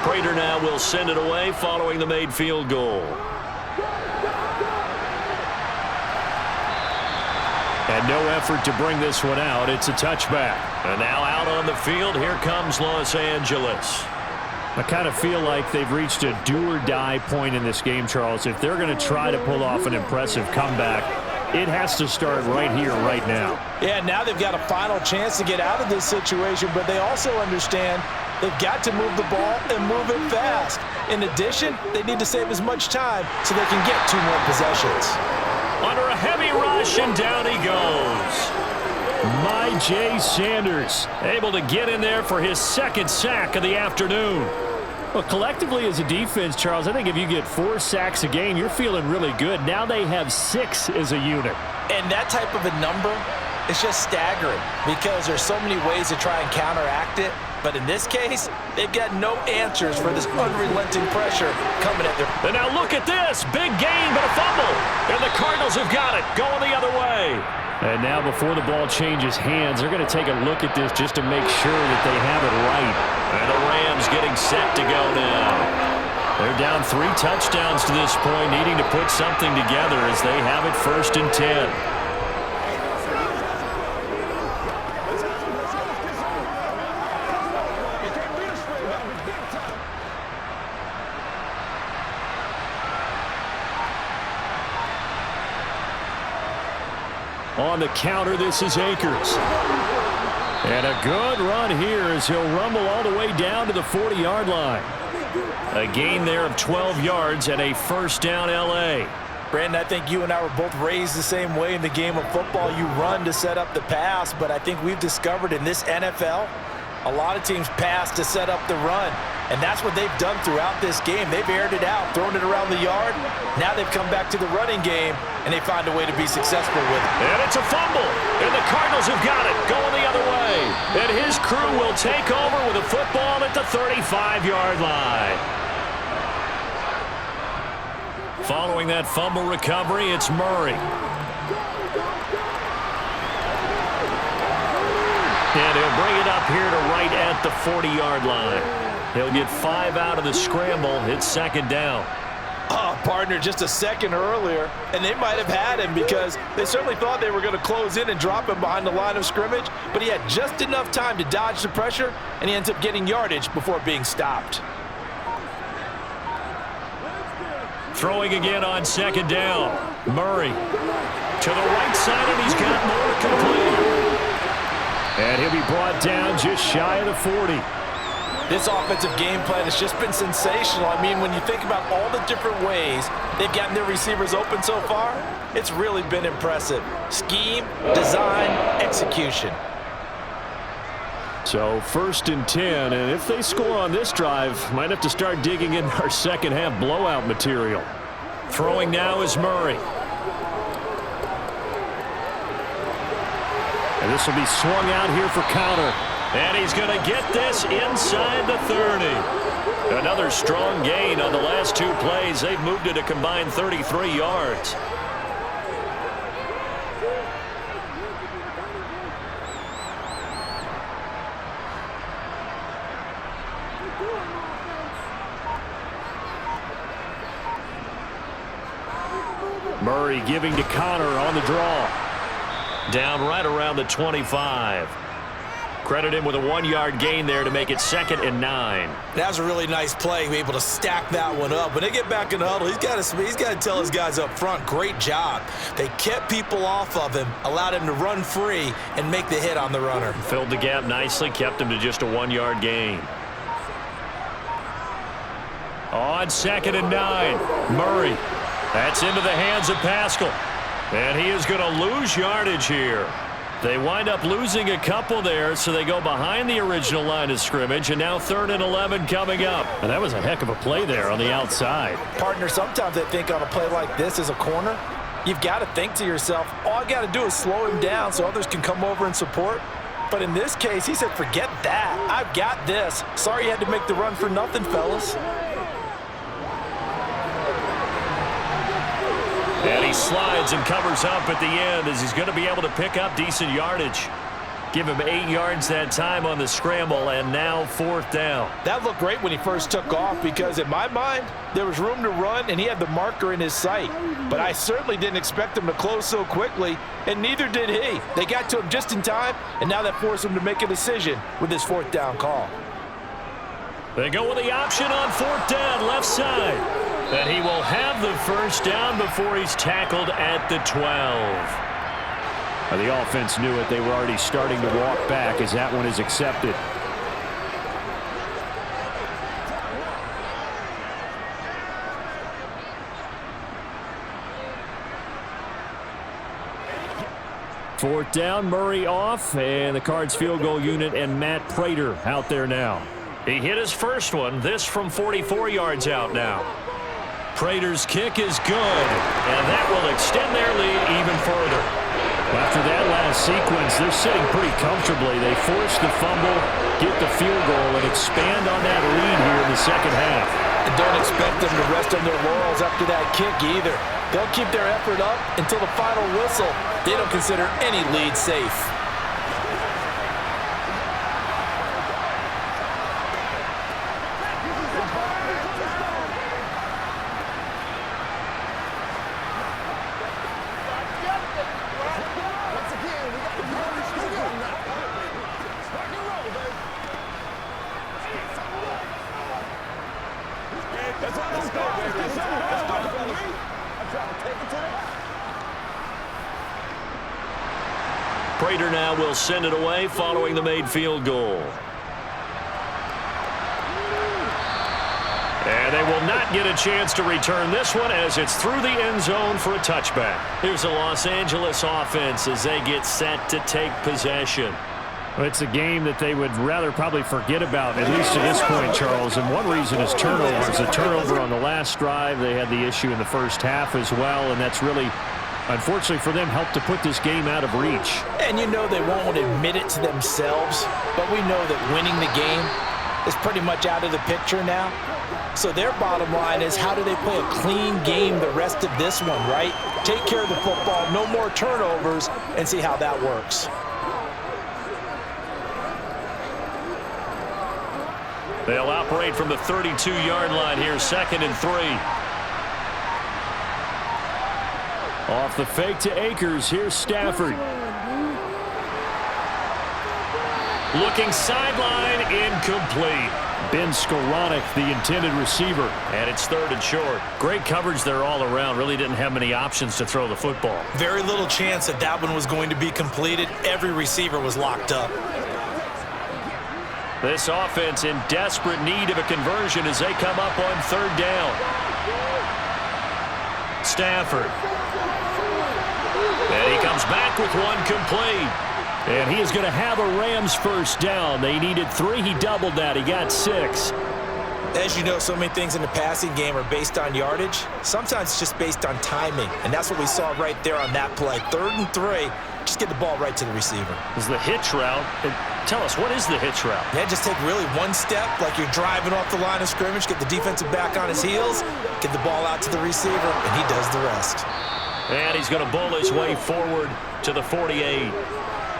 Prater now will send it away following the made field goal. And no effort to bring this one out. It's a touchback. And now out on the field, here comes Los Angeles. I kind of feel like they've reached a do-or-die point in this game, Charles. If they're going to try to pull off an impressive comeback, it has to start right here, right now. Yeah, now they've got a final chance to get out of this situation, but they also understand they've got to move the ball and move it fast. In addition, they need to save as much time so they can get 2 more possessions. Under a heavy rush, and down he goes. Jay Sanders able to get in there for his 2nd sack of the afternoon. Well, collectively as a defense, Charles, I think if you get 4 sacks a game, you're feeling really good. Now they have 6 as a unit. And that type of a number is just staggering because there's so many ways to try and counteract it. But in this case, they've got no answers for this unrelenting pressure coming at them. And now look at this. Big gain, but a fumble. And the Cardinals have got it, going the other way. And now before the ball changes hands, they're going to take a look at this just to make sure that they have it right. And the Rams getting set to go now. They're down 3 touchdowns to this point, needing to put something together as they have it 1st and 10. On the counter, this is Akers. And a good run here as he'll rumble all the way down to the 40-yard line. A gain there of 12 yards and a 1st down L.A. Brandon, I think you and I were both raised the same way in the game of football. You run to set up the pass, but I think we've discovered in this NFL, a lot of teams pass to set up the run. And that's what they've done throughout this game. They've aired it out, thrown it around the yard. Now they've come back to the running game, and they find a way to be successful with it. And it's a fumble, and the Cardinals have got it, going the other way. And his crew will take over with a football at the 35-yard line. Following that fumble recovery, it's Murray. And he'll bring it up here to right at the 40-yard line. He'll get 5 out of the scramble. It's 2nd down. Oh, partner, just a second earlier, and they might have had him because they certainly thought they were going to close in and drop him behind the line of scrimmage, but he had just enough time to dodge the pressure, and he ends up getting yardage before being stopped. Throwing again on 2nd down. Murray to the right side, and he's got more complete. And he'll be brought down just shy of the 40. This offensive game plan has just been sensational. I mean, when you think about all the different ways they've gotten their receivers open so far, it's really been impressive. Scheme, design, execution. So 1st and 10, and if they score on this drive, might have to start digging in our second half blowout material. Throwing now is Murray. And this will be swung out here for counter. And he's going to get this inside the 30. Another strong gain on the last 2 plays. They've moved it a combined 33 yards. Murray giving to Connor on the draw. Down right around the 25. Credit him with a 1-yard gain there to make it 2nd and 9. That was a really nice play, able to stack that one up. When they get back in the huddle, he's got to tell his guys up front, great job. They kept people off of him, allowed him to run free, and make the hit on the runner. Filled the gap nicely, kept him to just a 1-yard gain. On 2nd and 9, Murray. That's into the hands of Pascal. And he is going to lose yardage here. They wind up losing a couple there, so they go behind the original line of scrimmage, and now 3rd and 11 coming up. And that was a heck of a play there on the outside. Partner, sometimes I think on a play like this as a corner, you've got to think to yourself, all I got to do is slow him down so others can come over and support. But in this case, he said, forget that. I've got this. Sorry you had to make the run for nothing, fellas. And he slides and covers up at the end as he's going to be able to pick up decent yardage. Give him 8 yards that time on the scramble, and now 4th down. That looked great when he first took off because in my mind, there was room to run and he had the marker in his sight. But I certainly didn't expect him to close so quickly, and neither did he. They got to him just in time, and now that forced him to make a decision with his 4th down call. They go with the option on 4th down, left side. And he will have the 1st down before he's tackled at the 12. The offense knew it. They were already starting to walk back as that one is accepted. Fourth down, Murray off, and the Cards field goal unit and Matt Prater out there now. He hit his first one, this from 44 yards out now. Prater's kick is good, and that will extend their lead even further. After that last sequence, they're sitting pretty comfortably. They force the fumble, get the field goal, and expand on that lead here in the second half. And don't expect them to rest on their laurels after that kick either. They'll keep their effort up until the final whistle. They don't consider any lead safe. Prater now will send it away following the made field goal. And they will not get a chance to return this one as it's through the end zone for a touchback. Here's the Los Angeles offense as they get set to take possession. Well, it's a game that they would rather probably forget about, at least to this point, Charles. And one reason is turnovers. A turnover on the last drive. They had the issue in the first half as well, and that's really, unfortunately for them, helped to put this game out of reach. And you know they won't admit it to themselves, but we know that winning the game is pretty much out of the picture now. So their bottom line is, how do they play a clean game the rest of this one, right? Take care of the football, no more turnovers, and see how that works. They'll operate from the 32-yard line here, 2nd and 3. Off the fake to Akers, here's Stafford. Looking sideline, incomplete. Ben Skoranek, the intended receiver. And it's 3rd and short. Great coverage there all around. Really didn't have many options to throw the football. Very little chance that that one was going to be completed. Every receiver was locked up. This offense in desperate need of a conversion as they come up on 3rd down. Stafford. And he comes back with one complete. And he is going to have a Rams first down. They needed 3. He doubled that. He got 6. As you know, so many things in the passing game are based on yardage. Sometimes it's just based on timing, and that's what we saw right there on that play. 3rd and 3, just get the ball right to the receiver. This is the hitch route. And tell us, what is the hitch route? Yeah, just take really one step, like you're driving off the line of scrimmage, get the defensive back on his heels, get the ball out to the receiver, and he does the rest. And he's going to bowl his way forward to the 48.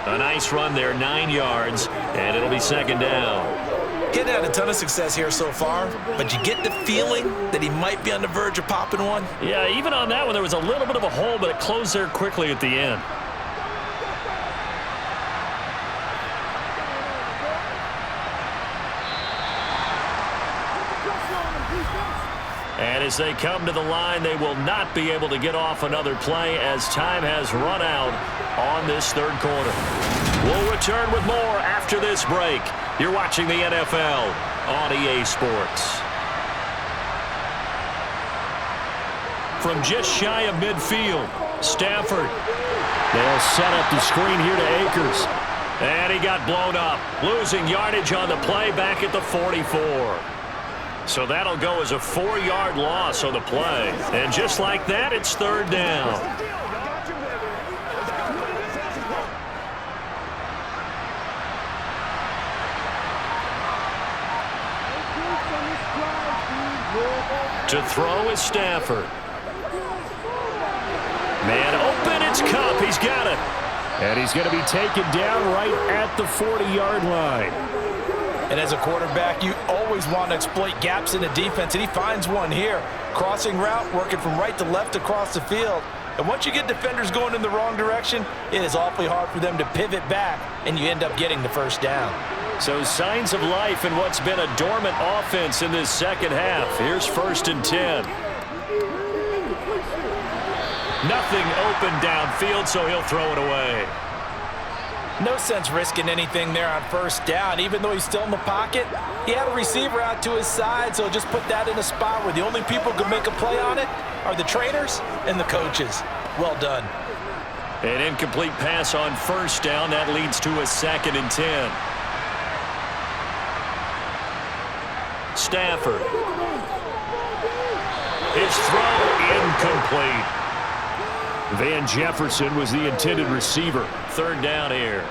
A nice run there, 9 yards, and it'll be 2nd down. Getting had a ton of success here so far, but you get the feeling that he might be on the verge of popping one. Yeah, even on that one, there was a little bit of a hole, but it closed there quickly at the end. And as they come to the line, they will not be able to get off another play as time has run out on this 3rd quarter. We'll return with more after this break. You're watching the NFL on EA Sports. From just shy of midfield, Stafford. They'll set up the screen here to Akers. And he got blown up, losing yardage on the play back at the 44. So that'll go as a 4-yard loss on the play. And just like that, it's 3rd down. To throw is Stafford. Man open, it's Cup. He's got it. And he's going to be taken down right at the 40-yard line. And as a quarterback, you always want to exploit gaps in the defense, and he finds one here. Crossing route, working from right to left across the field. And once you get defenders going in the wrong direction, it is awfully hard for them to pivot back, and you end up getting the first down. So signs of life in what's been a dormant offense in this 2nd half. Here's 1st and 10. Nothing open downfield, so he'll throw it away. No sense risking anything there on 1st down. Even though he's still in the pocket, he had a receiver out to his side, so just put that in a spot where the only people who can make a play on it are the trainers and the coaches. Well done. An incomplete pass on 1st down. That leads to a 2nd and 10. Stafford. His throw incomplete. Van Jefferson was the intended receiver. 3rd down here.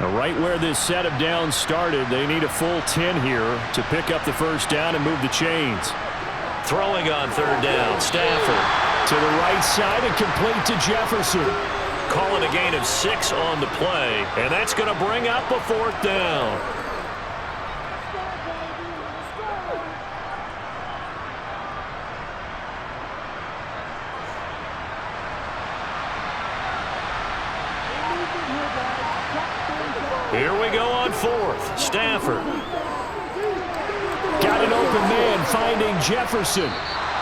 Now, right where this set of downs started, they need a full 10 here to pick up the 1st down and move the chains. Throwing on 3rd down, Stafford. To the right side and complete to Jefferson. Calling a gain of 6 on the play, and that's going to bring up a 4th down. Here we go on 4th. Stafford. Got an open man finding Jefferson.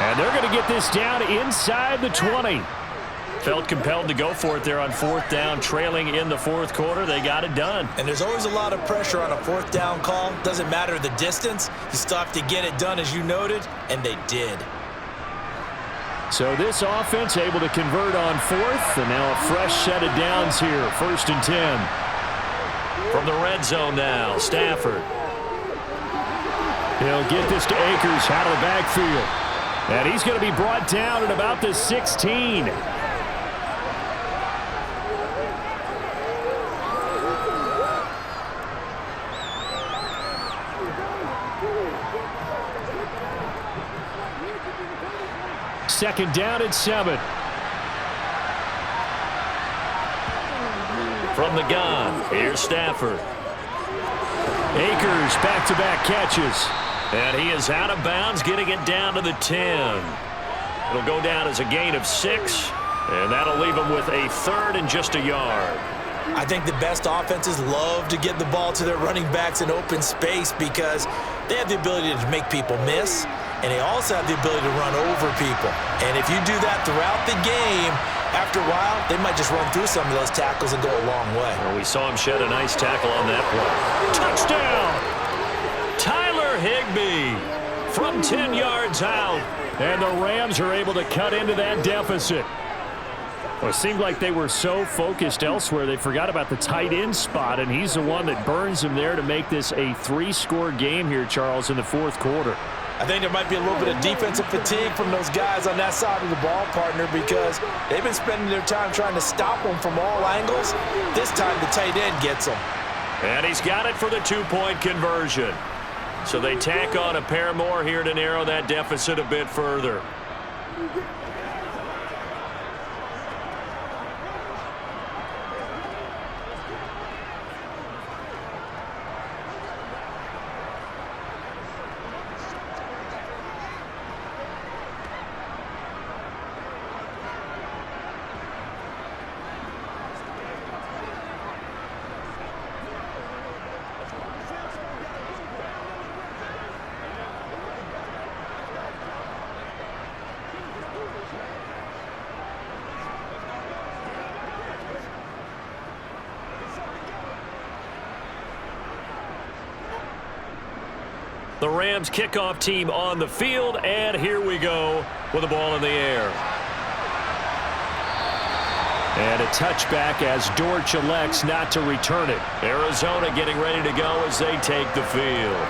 And they're going to get this down inside the 20. Felt compelled to go for it there on 4th down, trailing in the 4th quarter. They got it done. And there's always a lot of pressure on a 4th down call. Doesn't matter the distance. You still have to get it done, as you noted, and they did. So this offense able to convert on 4th, and now a fresh set of downs here. 1st and 10. From the red zone now, Stafford. He'll get this to Akers out of the backfield. And he's going to be brought down at about the 16. Second down at 7. From the gun, here's Stafford. Akers back-to-back catches. And he is out of bounds, getting it down to the 10. It'll go down as a gain of 6, and that'll leave him with a 3rd and just a yard. I think the best offenses love to get the ball to their running backs in open space because they have the ability to make people miss, and they also have the ability to run over people. And if you do that throughout the game, after a while, they might just run through some of those tackles and go a long way. Well, we saw him shed a nice tackle on that play. Touchdown! Tyler Higbee from 10 yards out. And the Rams are able to cut into that deficit. Well, it seemed like they were so focused elsewhere, they forgot about the tight end spot, and he's the one that burns them there to make this a 3-score game here, Charles, in the fourth quarter. I think there might be a little bit of defensive fatigue from those guys on that side of the ball, partner, because they've been spending their time trying to stop them from all angles. This time the tight end gets them. And he's got it for the 2-point conversion. So they tack on a pair more here to narrow that deficit a bit further. The Rams kickoff team on the field, and here we go with the ball in the air. And a touchback as Dortch elects not to return it. Arizona getting ready to go as they take the field.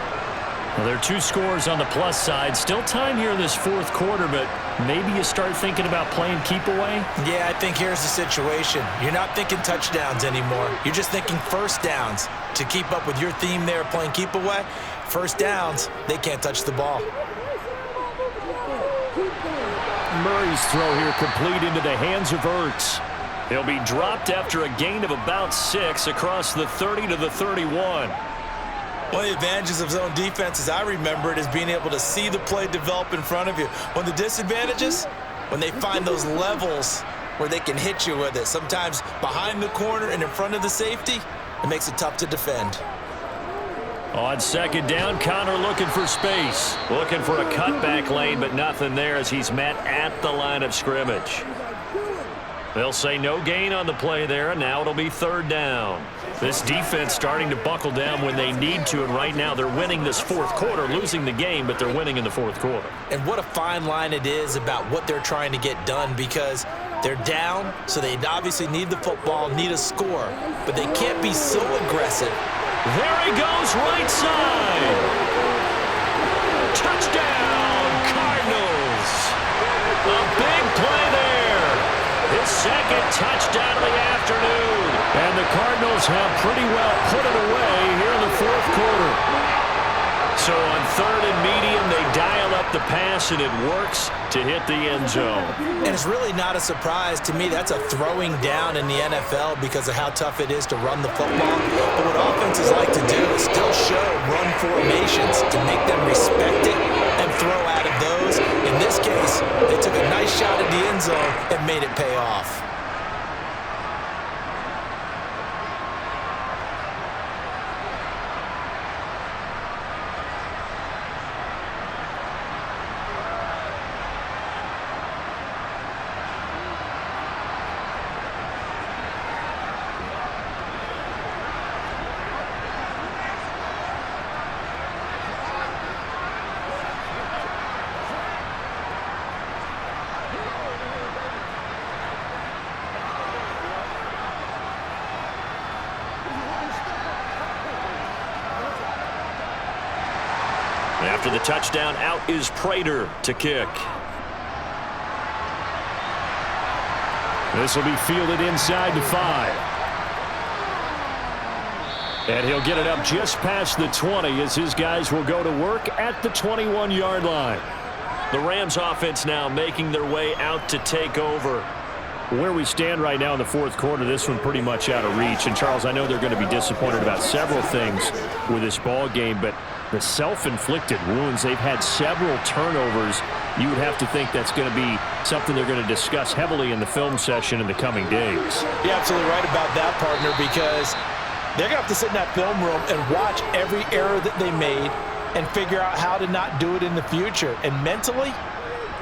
Well, there are 2 scores on the plus side. Still time here in this fourth quarter, but maybe you start thinking about playing keep away? Yeah, I think here's the situation. You're not thinking touchdowns anymore. You're just thinking first downs. To keep up with your theme there, playing keep away, first downs, they can't touch the ball. Murray's throw here complete into the hands of Ertz. He'll be dropped after a gain of about 6 across the 30 to the 31. One of the advantages of zone defense, as I remember it, is being able to see the play develop in front of you. One of the disadvantages, when they find those levels where they can hit you with it, sometimes behind the corner and in front of the safety, it makes it tough to defend. On second down, Connor looking for space. Looking for a cutback lane, but nothing there as he's met at the line of scrimmage. They'll say no gain on the play there, and now it'll be third down. This defense starting to buckle down when they need to, and right now they're winning this fourth quarter, losing the game, but they're winning in the fourth quarter. And what a fine line it is about what they're trying to get done, because they're down, so they obviously need the football, need a score, but they can't be so aggressive. There he goes, right side. Touchdown, Cardinals. A big play there. His second touchdown of the afternoon. And the Cardinals have pretty well put it away here in the fourth quarter. So on third and medium, they dial up the pass, and it works to hit the end zone. And it's really not a surprise to me. That's a throwing down in the NFL because of how tough it is to run the football. But what offenses like to do is still show run formations to make them respect it and throw out of those. In this case, they took a nice shot at the end zone and made it pay off. After the touchdown, out is Prater to kick. This will be fielded inside the 5. And he'll get it up just past the 20 as his guys will go to work at the 21-yard line. The Rams offense now making their way out to take over. Where we stand right now in the fourth quarter, this one pretty much out of reach. And, Charles, I know they're going to be disappointed about several things with this ball game, but the self-inflicted wounds, they've had several turnovers. You would have to think that's going to be something they're going to discuss heavily in the film session in the coming days. You're absolutely right about that, partner, because they're going to have to sit in that film room and watch every error that they made and figure out how to not do it in the future. And mentally,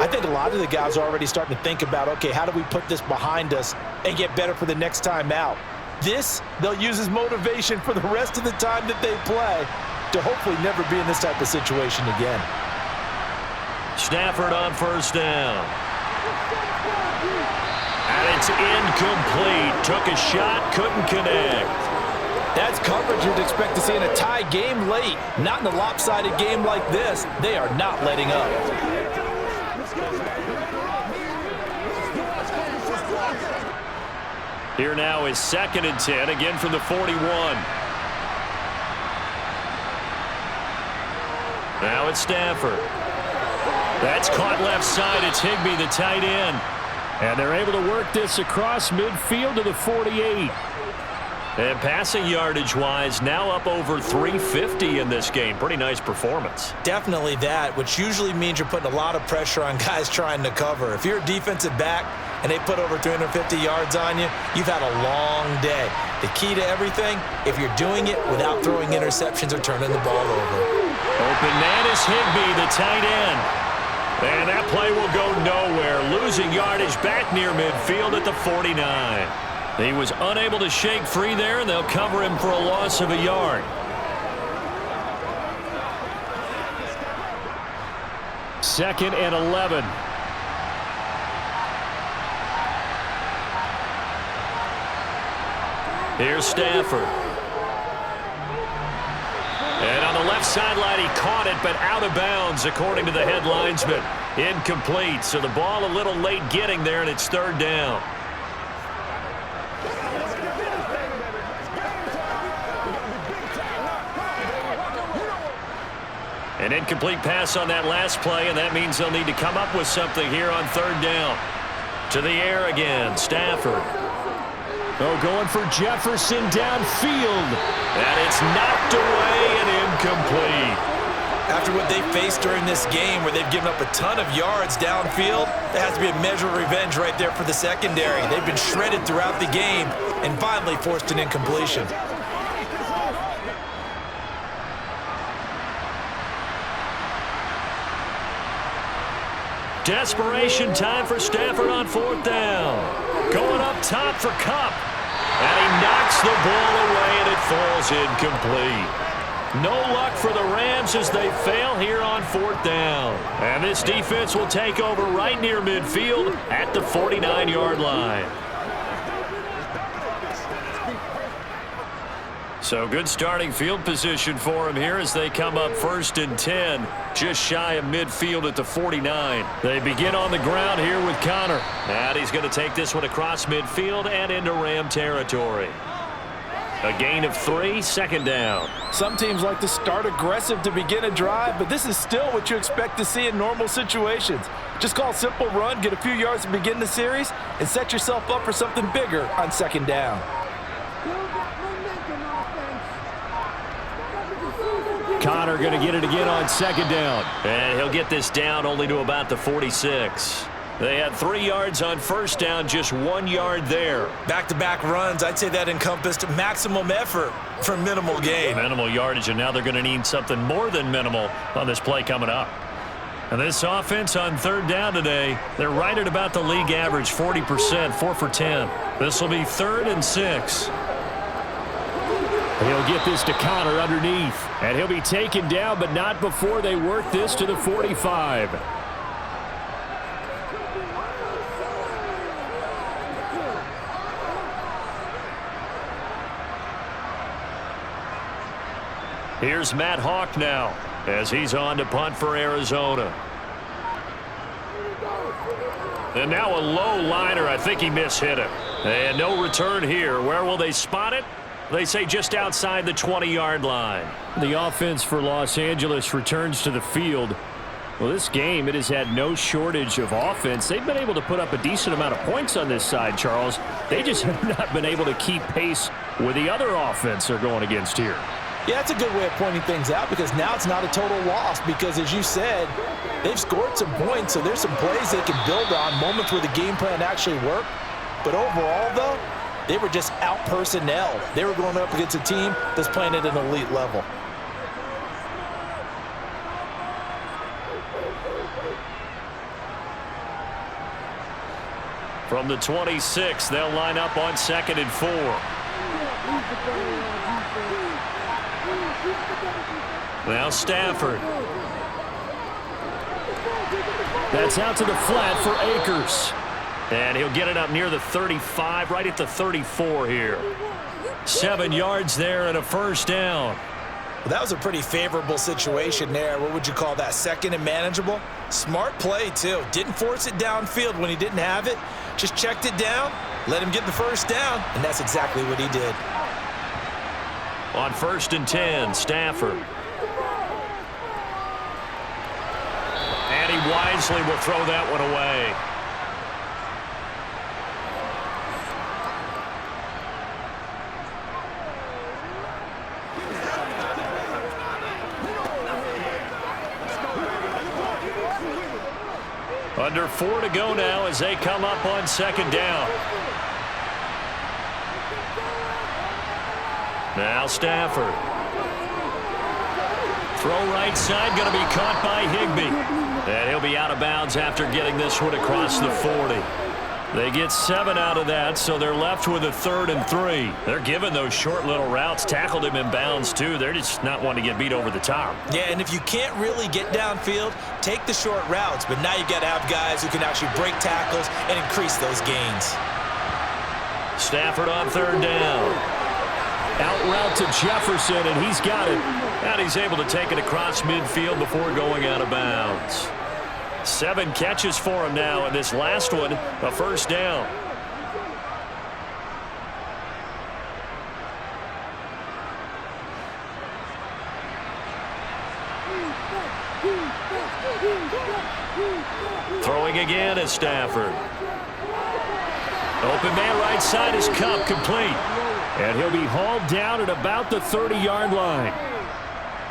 I think a lot of the guys are already starting to think about, okay, how do we put this behind us and get better for the next time out? This, they'll use as motivation for the rest of the time that they play. to hopefully never be in this type of situation again. Stafford on first down. And it's incomplete. Took a shot, couldn't connect. That's coverage you'd expect to see in a tie game late. Not in a lopsided game like this. They are not letting up. Here now is 2nd and 10, again from the 41. Now it's Stafford. That's caught left side. It's Higbee, the tight end. And they're able to work this across midfield to the 48. And passing yardage-wise, now up over 350 in this game. Pretty nice performance. Definitely that, which usually means you're putting a lot of pressure on guys trying to cover. If you're a defensive back and they put over 350 yards on you, you've had a long day. The key to everything, if you're doing it without throwing interceptions or turning the ball over. Open man is Higbee, the tight end. And that play will go nowhere. Losing yardage back near midfield at the 49. He was unable to shake free there, and they'll cover him for a loss of a yard. Second and 11. Here's Stafford. And on the left sideline, he caught it, but out of bounds, according to the head linesman. Incomplete, so the ball a little late getting there, and it's 3rd down. An incomplete pass on that last play, and that means they'll need to come up with something here on 3rd down. To the air again, Stafford. Oh, going for Jefferson downfield. And it's knocked away and incomplete. After what they faced during this game where they've given up a ton of yards downfield, there has to be a measure of revenge right there for the secondary. They've been shredded throughout the game and finally forced an incompletion. Desperation time for Stafford on 4th down. Going up top for Kupp. And he knocks the ball away, and it falls incomplete. No luck for the Rams as they fail here on 4th down. And this defense will take over right near midfield at the 49-yard line. So good starting field position for him here as they come up 1st and 10, just shy of midfield at the 49. They begin on the ground here with Connor. And he's going to take this one across midfield and into Ram territory. A gain of 3, 2nd down. Some teams like to start aggressive to begin a drive, but this is still what you expect to see in normal situations. Just call a simple run, get a few yards to begin the series, and set yourself up for something bigger on 2nd down. Connor going to get it again on 2nd down. And he'll get this down only to about the 46. They had 3 yards on 1st down, just 1 yard there. Back-to-back runs, I'd say that encompassed maximum effort for minimal gain. Minimal yardage, and now they're going to need something more than minimal on this play coming up. And this offense on 3rd down today, they're right at about the league average, 40%, 4 for 10. This will be 3rd and 6. He'll get this to Connor underneath. And he'll be taken down, but not before they work this to the 45. Here's Matt Hawk now as he's on to punt for Arizona. And now a low liner. I think he mishit it. And no return here. Where will they spot it? They say just outside the 20-yard line. The offense for Los Angeles returns to the field. Well, this game, it has had no shortage of offense. They've been able to put up a decent amount of points on this side, Charles. They just have not been able to keep pace with the other offense they're going against here. Yeah, that's a good way of pointing things out because now it's not a total loss because, as you said, they've scored some points, so there's some plays they can build on, moments where the game plan actually worked. But overall, though, they were just out-personnel. They were going up against a team that's playing at an elite level. From the 26, they'll line up on 2nd and 4. Now Stafford. That's out to the flat for Akers. And he'll get it up near the 35, right at the 34 here. 7 yards there and a first down. Well, that was a pretty favorable situation there. What would you call that? Second and manageable? Smart play, too. Didn't force it downfield when he didn't have it. Just checked it down, let him get the first down, and that's exactly what he did. On 1st and 10, Stafford. And he wisely will throw that one away. Under 4 to go now as they come up on 2nd down. Now Stafford. Throw right side, going to be caught by Higbee. And he'll be out of bounds after getting this one across the 40. They get 7 out of that, so they're left with a 3rd and 3. They're giving those short little routes. Tackled him in bounds, too. They're just not wanting to get beat over the top. Yeah, and if you can't really get downfield, take the short routes. But now you've got to have guys who can actually break tackles and increase those gains. Stafford on 3rd down. Out route to Jefferson, and he's got it. And he's able to take it across midfield before going out of bounds. 7 catches for him now, and this last one, a first down. Throwing again is Stafford. Open man right side is Cup, complete. And he'll be hauled down at about the 30-yard line.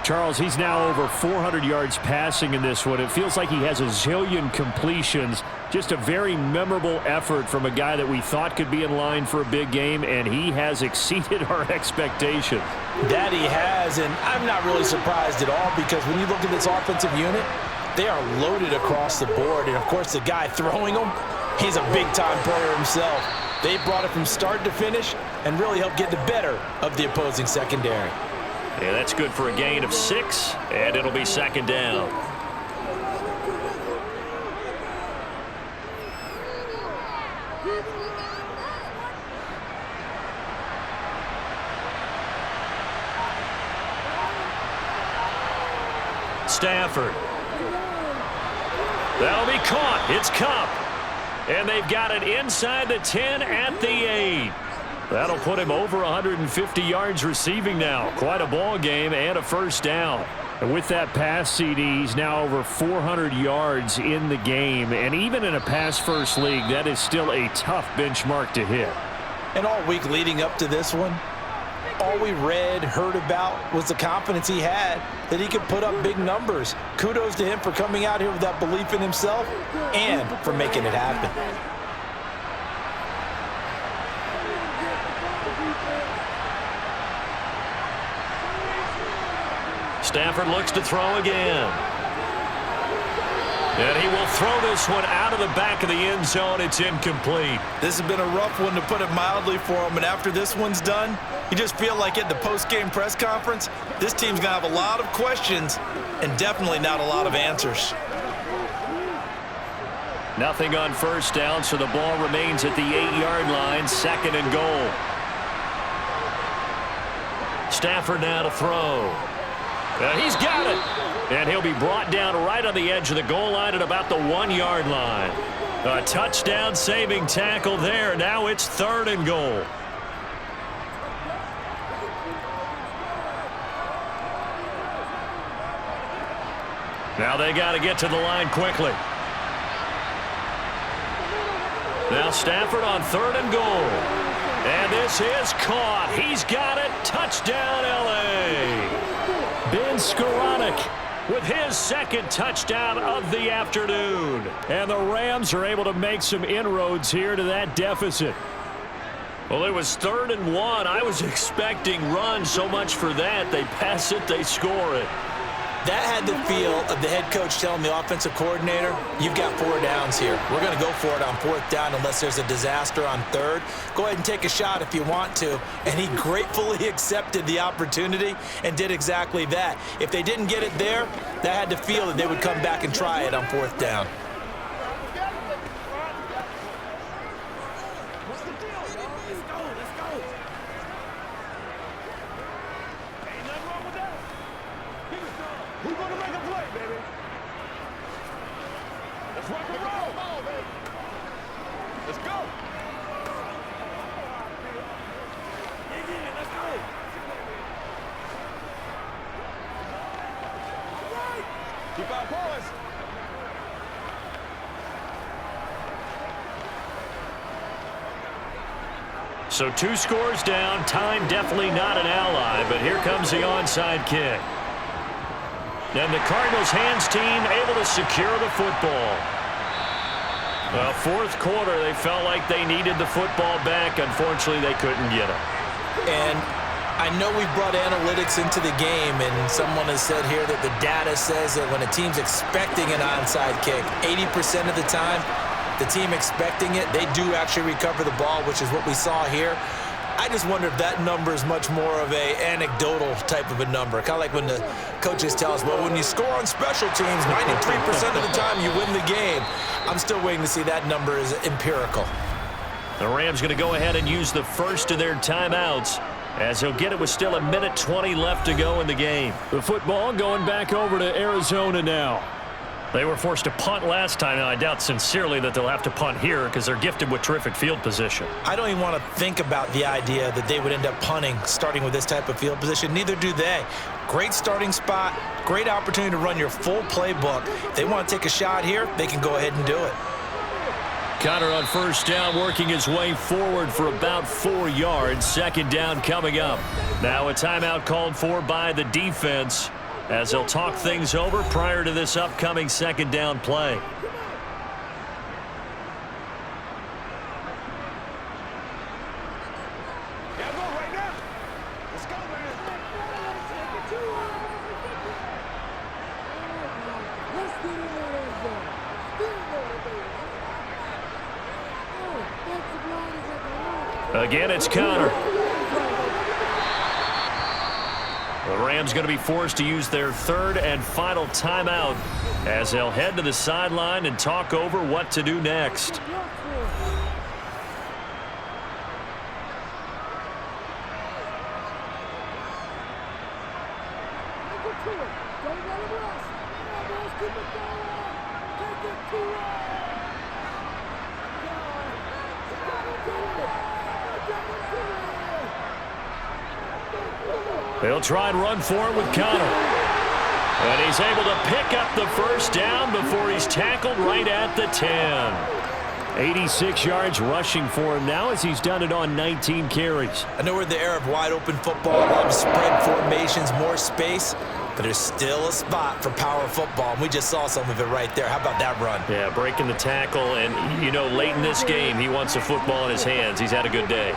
Charles, he's now over 400 yards passing in this one. It feels like he has a zillion completions. Just a very memorable effort from a guy that we thought could be in line for a big game, and he has exceeded our expectations. That he has, and I'm not really surprised at all because when you look at this offensive unit, they are loaded across the board. And, of course, the guy throwing them, he's a big-time player himself. They brought it from start to finish and really helped get the better of the opposing secondary. Yeah, that's good for a gain of 6, and it'll be 2nd down. Stafford. That'll be caught. It's Cup. And they've got it inside the 10 at the 8. That'll put him over 150 yards receiving now. Quite a ball game and a first down. And with that pass CD, he's now over 400 yards in the game. And even in a pass-first league, that is still a tough benchmark to hit. And all week leading up to this one, all we read, heard about was the confidence he had that he could put up big numbers. Kudos to him for coming out here with that belief in himself and for making it happen. Stafford looks to throw again. And he will throw this one out of the back of the end zone. It's incomplete. This has been a rough one, to put it mildly, for him. And after this one's done, you just feel like at the post-game press conference, this team's going to have a lot of questions and definitely not a lot of answers. Nothing on first down, so the ball remains at the 8-yard line, 2nd and goal. Stafford now to throw. He's got it. And he'll be brought down right on the edge of the goal line at about the 1-yard line. A touchdown-saving tackle there. Now it's 3rd and goal. Now they got to get to the line quickly. Now Stafford on 3rd and goal. And this is caught. He's got it. Touchdown, L.A. Ben Skoranek with his 2nd touchdown of the afternoon. And the Rams are able to make some inroads here to that deficit. Well, it was 3rd and 1. I was expecting run, so much for that. They pass it, they score it. That had the feel of the head coach telling the offensive coordinator, you've got 4 downs here. We're going to go for it on 4th down unless there's a disaster on 3rd. Go ahead and take a shot if you want to. And he gratefully accepted the opportunity and did exactly that. If they didn't get it there, that had the feel that they would come back and try it on 4th down. So 2 scores down. Time definitely not an ally, but here comes the onside kick. And the Cardinals hands team able to secure the football. Well, 4th quarter, they felt like they needed the football back. Unfortunately, they couldn't get it. And I know we've brought analytics into the game, and someone has said here that the data says that when a team's expecting an onside kick, 80% of the time, the team expecting it, they do actually recover the ball, which is what we saw here. I just wonder if that number is much more of a anecdotal type of a number. Kind of like when the coaches tell us, well, when you score on special teams, 93% of the time you win the game. I'm still waiting to see that number is empirical. The Rams going to go ahead and use the first of their timeouts, as he'll get it with still 1:20 left to go in the game. The football going back over to Arizona now. They were forced to punt last time, and I doubt sincerely that they'll have to punt here because they're gifted with terrific field position. I don't even want to think about the idea that they would end up punting starting with this type of field position. Neither do they. Great starting spot, great opportunity to run your full playbook. If they want to take a shot here, they can go ahead and do it. Connor on 1st down, working his way forward for about 4 yards. 2nd down coming up. Now a timeout called for by the defense, as they'll talk things over prior to this upcoming 2nd down play. Again, it's Connor. The Rams going to be forced to use their 3rd and final timeout as they'll head to the sideline and talk over what to do next. They'll try and run for it with Connor. And he's able to pick up the 1st down before he's tackled right at the 10. 86 yards rushing for him now as he's done it on 19 carries. I know we're in the era of wide-open football, a lot of spread formations, more space, but there's still a spot for power football, and we just saw some of it right there. How about that run? Yeah, breaking the tackle, and, you know, late in this game, he wants the football in his hands. He's had a good day.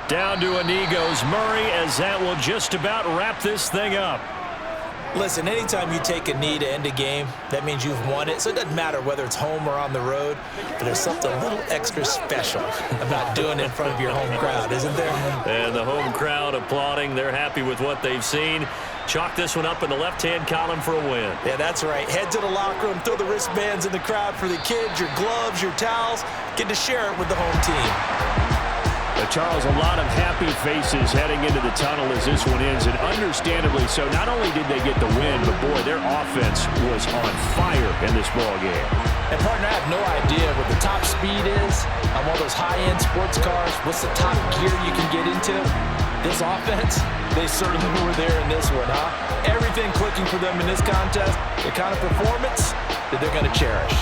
Down to a knee goes Murray, as that will just about wrap this thing up. Listen, anytime you take a knee to end a game, that means you've won it. So it doesn't matter whether it's home or on the road, but there's something a little extra special about doing it in front of your home crowd, isn't there? And the home crowd applauding. They're happy with what they've seen. Chalk this one up in the left-hand column for a win. Yeah, that's right. Head to the locker room, throw the wristbands in the crowd for the kids, your gloves, your towels. Get to share it with the home team. Charles, a lot of happy faces heading into the tunnel as this one ends, and understandably so. Not only did they get the win, but boy, their offense was on fire in this ball game. And partner, I have no idea what the top speed is on one of those high-end sports cars. What's the top gear you can get into? This offense, they certainly were there in this one, huh? Everything clicking for them in this contest, the kind of performance that they're going to cherish.